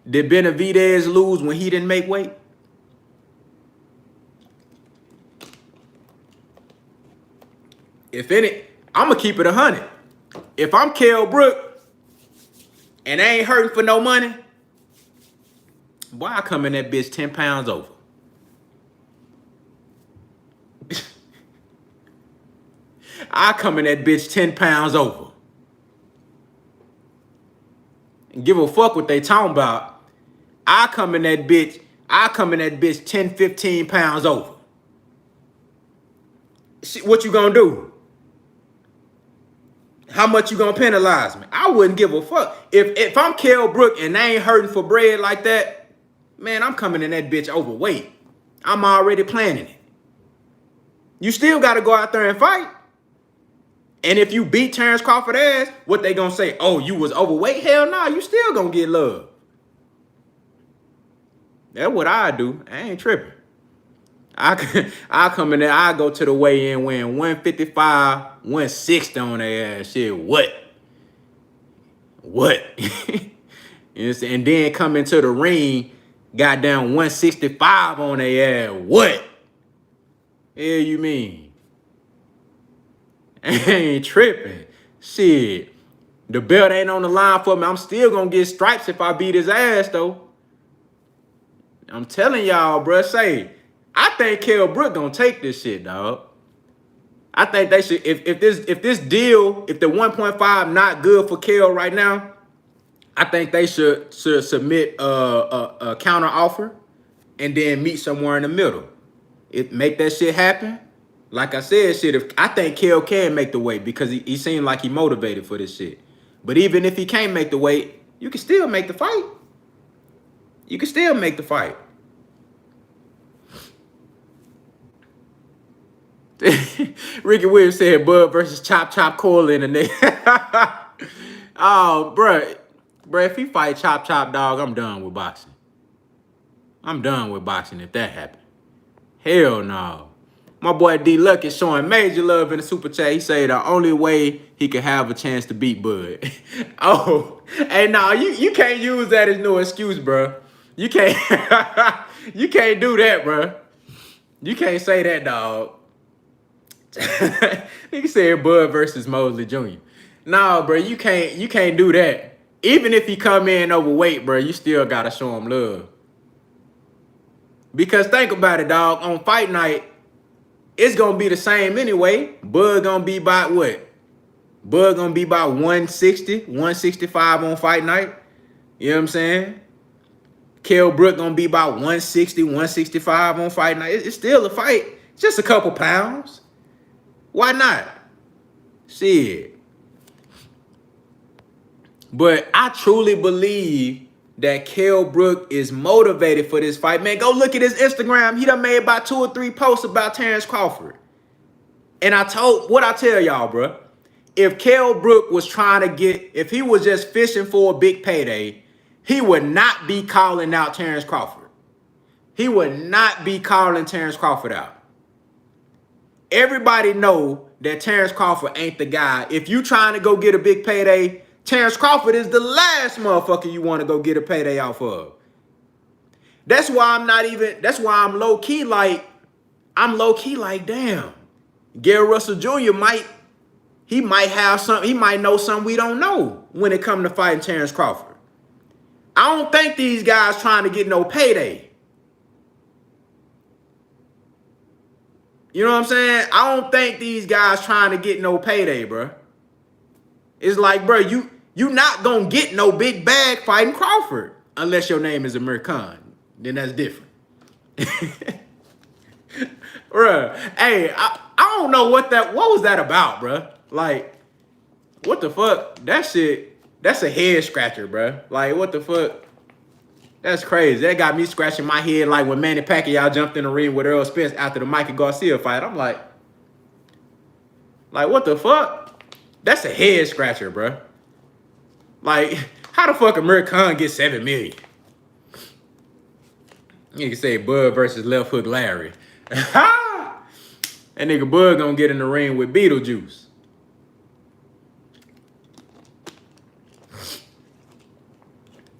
Did Benavidez lose when he didn't make weight? If any, I'm going to keep it 100. If I'm Kell Brook and I ain't hurting for no money, boy, I come in that bitch 10 pounds over. I come in that bitch 10 pounds over. And give a fuck what they talking about. I come in that bitch 10, 15 pounds over. What you gonna do? How much you gonna penalize me? I wouldn't give a fuck. If I'm Kell Brook and they ain't hurting for bread like that, man, I'm coming in that bitch overweight. I'm already planning it. You still gotta go out there and fight. And if you beat Terence Crawford ass, what they gonna say? Oh, you was overweight? Hell no, you still gonna get love. That's what I do. I ain't tripping. I come in there, I go to the weigh-in weighing 155, 160 on their ass. Shit, what? What? And then come into the ring, goddamn 165 on their ass. What? Hell you mean? I ain't tripping. Shit. The belt ain't on the line for me. I'm still gonna get stripes if I beat his ass, though. I'm telling y'all, bruh, I think Kell Brook gonna take this shit, dog. I think they should, if this deal, if the 1.5 not good for Kell right now, I think they should submit a counter offer and then meet somewhere in the middle. Make that shit happen. Like I said, shit, I think Kell can make the weight because he seemed like he motivated for this shit. But even if he can't make the weight, you can still make the fight. You can still make the fight. Ricky Williams said Bud versus Chop Coyle in the neck. Oh, bruh, if he fight Chop, dog, I'm done with boxing. I'm done with boxing if that happened. Hell no. My boy D Luck is showing major love in the super chat. He say the only way he could have a chance to beat Bud. Oh, hey, nah, you can't use that as no excuse, bro. You can't you can't do that, bro. You can't say that, dog. Nigga said Bud versus Mosley Jr. Nah, bro, you can't do that. Even if he come in overweight, bro, you still gotta show him love. Because think about it, dog. On fight night, it's gonna be the same anyway. Bud gonna be about what? Bud gonna be about 160, 165 on fight night. You know what I'm saying? Kell Brook gonna be about 160, 165 on fight night. It's still a fight. It's just a couple pounds. Why not? Shit. But I truly believe that Kell Brook is motivated for this fight. Man, go look at his Instagram. He done made about 2 or 3 posts about Terence Crawford. And I tell y'all, bro. If Kell Brook was trying to if he was just fishing for a big payday, he would not be calling out Terence Crawford. He would not be calling Terence Crawford out. Everybody know that Terence Crawford ain't the guy. If you trying to go get a big payday, Terence Crawford is the last motherfucker you want to go get a payday off of. That's why I'm low-key like, damn. Gary Russell Jr. might have something, he might know something we don't know when it comes to fighting Terence Crawford. I don't think these guys trying to get no payday. You know what I'm saying? I don't think these guys trying to get no payday, bro. It's like, bro, you not gonna get no big bag fighting Crawford unless your name is Amir Khan. Then that's different. Bruh, hey, I don't know what was that about, bruh? Like, what the fuck? That shit, that's a head scratcher, bruh. Like, what the fuck? That's crazy. That got me scratching my head like when Manny Pacquiao jumped in the ring with Earl Spence after the Mikey Garcia fight. I'm like, what the fuck? That's a head scratcher, bruh. Like, how the fuck Amir Khan get $7 million? You can say Bud versus Left Hook Larry. That nigga Bud gonna get in the ring with Beetlejuice.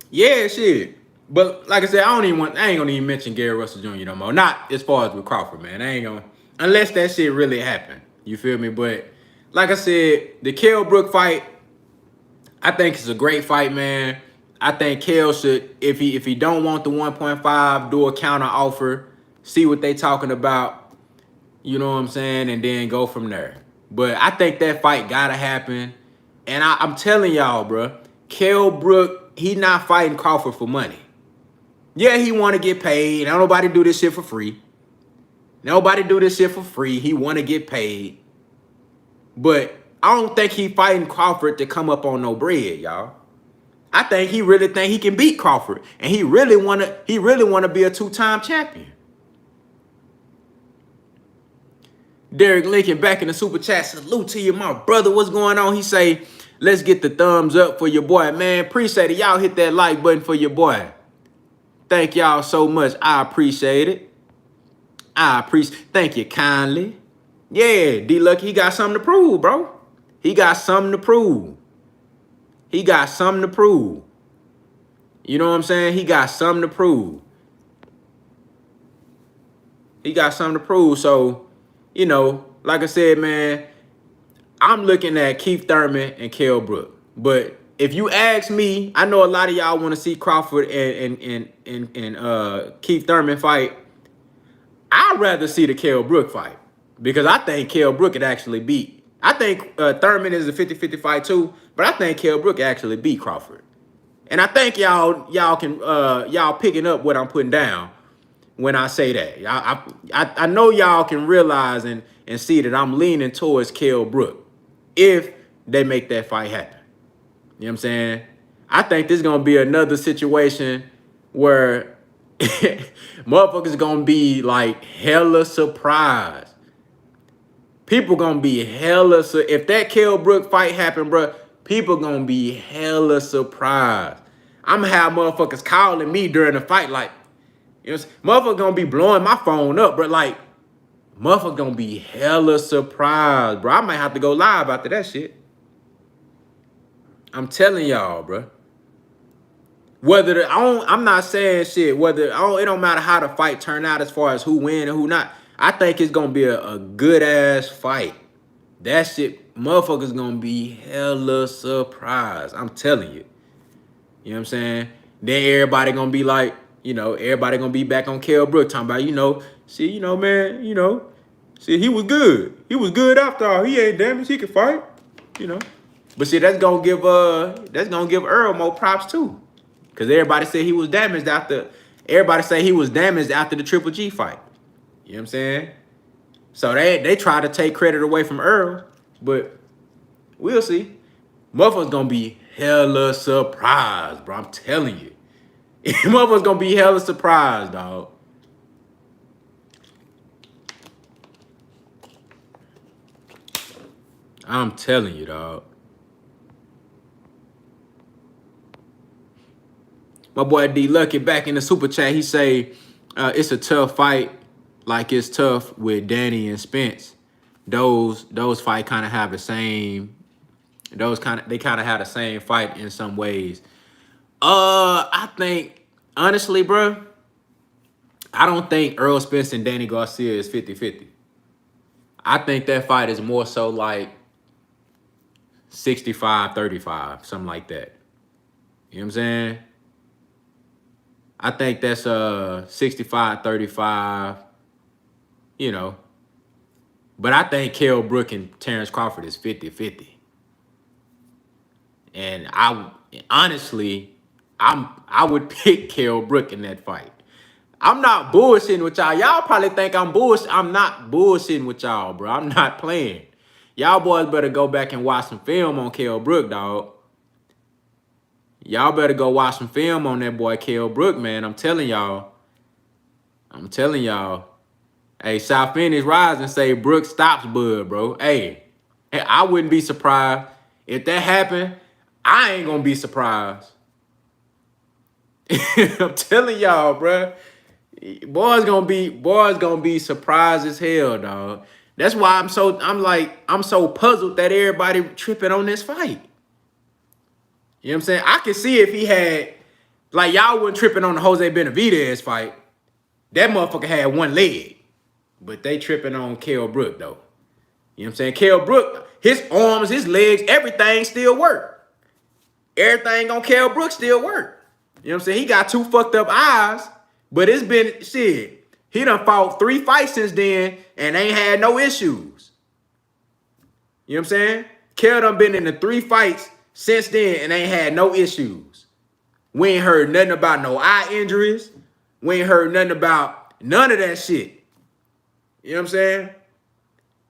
Yeah, shit. But like I said, I ain't gonna even mention Gary Russell Jr. no more. Not as far as with Crawford, man. I ain't gonna, unless that shit really happened. You feel me? But like I said, the Kell Brook fight, I think it's a great fight, man. I think Kell should, if he don't want the 1.5, do a counter offer, see what they talking about, you know what I'm saying, and then go from there. But I think that fight gotta happen. And I'm telling y'all, bro, Kell Brook, he not fighting Crawford for money. Yeah, he want to get paid. Don't nobody do this shit for free. Nobody do this shit for free. He want to get paid. But I don't think he fighting Crawford to come up on no bread, y'all. I think he really think he can beat Crawford. And he really wanna be a 2-time champion. Derek Lincoln back in the super chat. Salute to you, my brother. What's going on? He say, let's get the thumbs up for your boy. Man, appreciate it. Y'all hit that like button for your boy. Thank y'all so much. I appreciate it. I appreciate. Thank you kindly. Yeah, D-Lucky, he got something to prove, bro. He got something to prove. He got something to prove. You know what I'm saying? He got something to prove. He got something to prove. So, you know, like I said, man, I'm looking at Keith Thurman and Kell Brook. But if you ask me, I know a lot of y'all want to see Crawford and Keith Thurman fight. I'd rather see the Kell Brook fight because I think Kell Brook could actually beat. I think Thurman is a 50-50 fight too, but I think Kell Brook actually beat Crawford. And I think y'all picking up what I'm putting down when I say that. I know y'all can realize and see that I'm leaning towards Kell Brook if they make that fight happen. You know what I'm saying? I think this is gonna be another situation where motherfuckers gonna be like hella surprised. People gonna be hella if that Kell Brook fight happen, bro. People gonna be hella surprised. I'm gonna have motherfuckers calling me during the fight, like, you know, motherfuckers gonna be blowing my phone up, bro. Like, motherfuckers gonna be hella surprised, bro. I might have to go live after that shit. I'm telling y'all, bro. I'm not saying shit. It don't matter how the fight turn out as far as who win and who not. I think it's gonna be a good ass fight. That shit, motherfuckers gonna be hella surprised. I'm telling you. You know what I'm saying? Then everybody gonna be like, you know, everybody gonna be back on Kell Brook talking about, you know, see, you know, man, you know, see, he was good. He was good after all. He ain't damaged. He can fight, you know. But see, that's gonna give Earl more props too. Cause everybody said he was damaged after the Triple G fight. You know what I'm saying? So they try to take credit away from Earl, but we'll see. Motherfuckers gonna be hella surprised, bro. I'm telling you. Motherfuckers gonna be hella surprised, dog. I'm telling you, dog. My boy D Lucky back in the super chat. He say it's a tough fight, like it's tough with Danny and Spence. Those fight kind of have the same. They kind of have the same fight in some ways. I think honestly, bro, I don't think Earl Spence and Danny Garcia is 50-50. I think that fight is more so like 65-35, something like that. You know what I'm saying? I think that's 65-35, you know. But I think Kell Brook and Terence Crawford is 50-50. And I would pick Kell Brook in that fight. I'm not bullshitting with y'all. Y'all probably think I'm bullshit. I'm not bullshitting with y'all, bro. I'm not playing. Y'all boys better go back and watch some film on Kell Brook, dog. Y'all better go watch some film on that boy Kell Brook, man. I'm telling y'all. Hey, South Phoenix Rising say Brook stops Bud, bro. Hey, I wouldn't be surprised. If that happened, I ain't gonna be surprised. I'm telling y'all, bro. Boys gonna be surprised as hell, dog. That's why I'm so puzzled that everybody tripping on this fight. You know what I'm saying? I can see if he had, like, y'all wasn't tripping on the Jose Benavidez fight. That motherfucker had one leg. But they tripping on Kell Brook, though. You know what I'm saying? Kell Brook, his arms, his legs, everything still work. Everything on Kell Brook still work. You know what I'm saying? He got two fucked up eyes, but it's been, shit, he done fought 3 fights since then and ain't had no issues. You know what I'm saying? Kell done been in the 3 fights since then and ain't had no issues. We ain't heard nothing about no eye injuries. We ain't heard nothing about none of that shit. You know what I'm saying?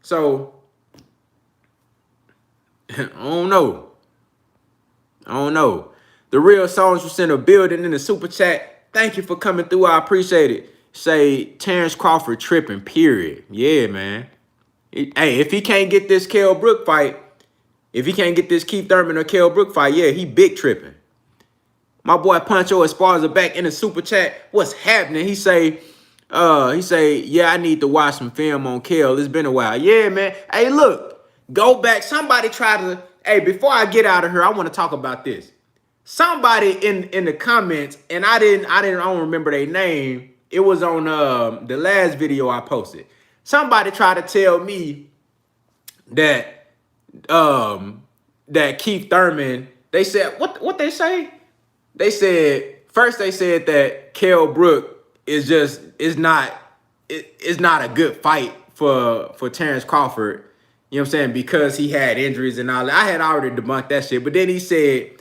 So, I don't know. The real songs was in the building in the super chat. Thank you for coming through. I appreciate it. Say Terence Crawford tripping, period. Yeah, man. Hey, if he can't get this Kell Brook fight, if he can't get this Keith Thurman or Kell Brook fight, yeah, he big tripping. My boy Pancho Esparza back in the super chat. What's happening? He say, He say, yeah, I need to watch some film on Kel. It's been a while. Yeah, man. Hey, look, go back. Somebody try to. Hey, before I get out of here, I want to talk about this. Somebody in the comments, and I don't remember their name. It was on the last video I posted. Somebody tried to tell me that that Keith Thurman. They said what they say? They said first they said that Kell Brook is not a good fight for Terence Crawford. You know what I'm saying? Because he had injuries and all that. I had already debunked that shit. But then he said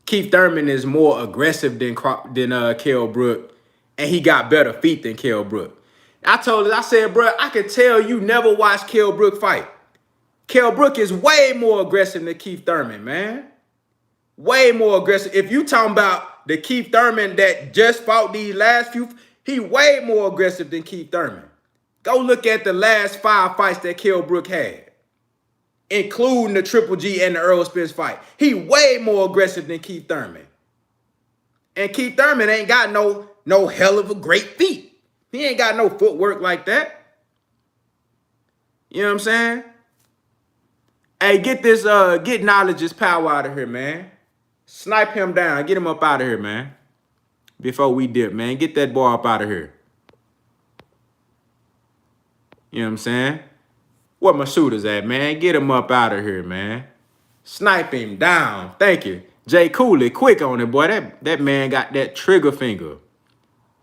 Keith Thurman is more aggressive than Kell Brook, and he got better feet than Kell Brook. I said, bro, I could tell you never watched Kell Brook fight. Kell Brook is way more aggressive than Keith Thurman, man. Way more aggressive. If you talking about the Keith Thurman that just fought these last few, he way more aggressive than Keith Thurman. Go look at the last 5 fights that Kell Brook had, including the Triple G and the Earl Spence fight. He way more aggressive than Keith Thurman. And Keith Thurman ain't got no hell of a great feet. He ain't got no footwork like that. You know what I'm saying? Hey, get knowledge is power out of here, man. Snipe him down. Get him up out of here, man. Before we dip, man. Get that boy up out of here. You know what I'm saying? Where my shooters at, man? Get him up out of here, man. Snipe him down. Thank you. Jay Cooley, quick on it, boy. That man got that trigger finger.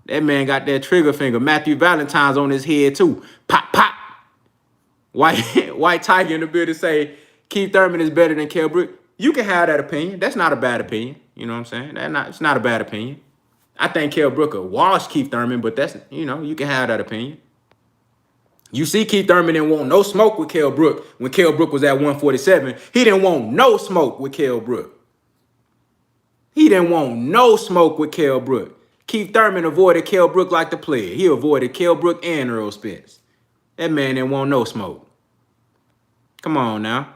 That man got that trigger finger. Matthew Valentine's on his head, too. Pop, pop. White Tiger in the building say Keith Thurman is better than Kell Brook. You can have that opinion. That's not a bad opinion. You know what I'm saying? It's not a bad opinion. I think Kell Brook will wash Keith Thurman, but that's, you can have that opinion. You see Keith Thurman didn't want no smoke with Kell Brook when Kell Brook was at 147. He didn't want no smoke with Kell Brook. He didn't want no smoke with Kell Brook. Keith Thurman avoided Kell Brook like the plague. He avoided Kell Brook and Earl Spence. That man didn't want no smoke. Come on now.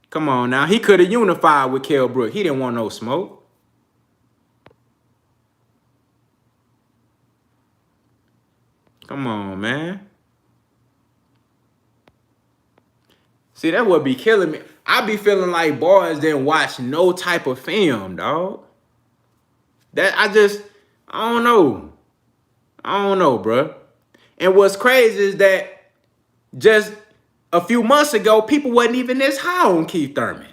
Come on now. He could have unified with Kell Brook. He didn't want no smoke. Come on, man. See, that would be killing me. I be feeling like boys didn't watch no type of film, dog. I don't know. I don't know, bro. And what's crazy is that just a few months ago, people wasn't even this high on Keith Thurman.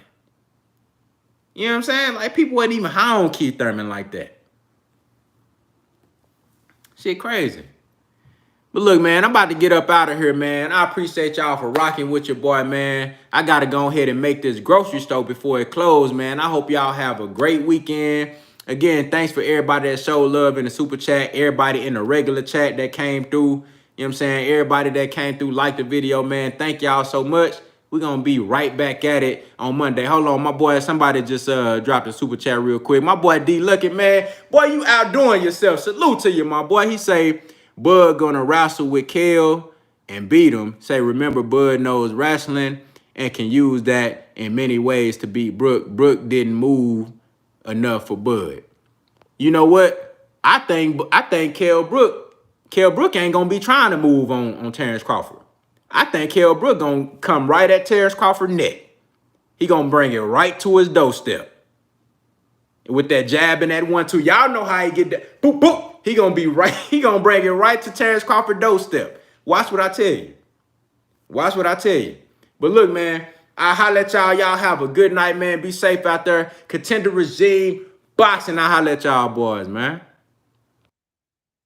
You know what I'm saying? Like, people wasn't even high on Keith Thurman like that. Shit crazy. But look, man, I'm about to get up out of here, man. I appreciate y'all for rocking with your boy, man. I got to go ahead and make this grocery store before it closes, man. I hope y'all have a great weekend. Again, thanks for everybody that showed love in the super chat. Everybody in the regular chat that came through. You know what I'm saying? Everybody that came through, liked the video, man. Thank y'all so much. We're going to be right back at it on Monday. Hold on, my boy. Somebody just dropped a super chat real quick. My boy D Lucky, man. Boy, you outdoing yourself. Salute to you, my boy. He say, Bud gonna wrestle with Kell and beat him. Say, remember, Bud knows wrestling and can use that in many ways to beat Brook. Brook didn't move enough for Bud. You know what? I think Kell Brook ain't gonna be trying to move on Terence Crawford. I think Kell Brook gonna come right at Terence Crawford's neck. He gonna bring it right to his doorstep. With that jab and that 1-2. Y'all know how he get that. Boop, boop. He gonna bring it right to Terence Crawford's doorstep. Watch what I tell you. Watch what I tell you. But look, man, I holla at y'all. Y'all have a good night, man. Be safe out there. Contender regime, boxing. I holla at y'all boys, man.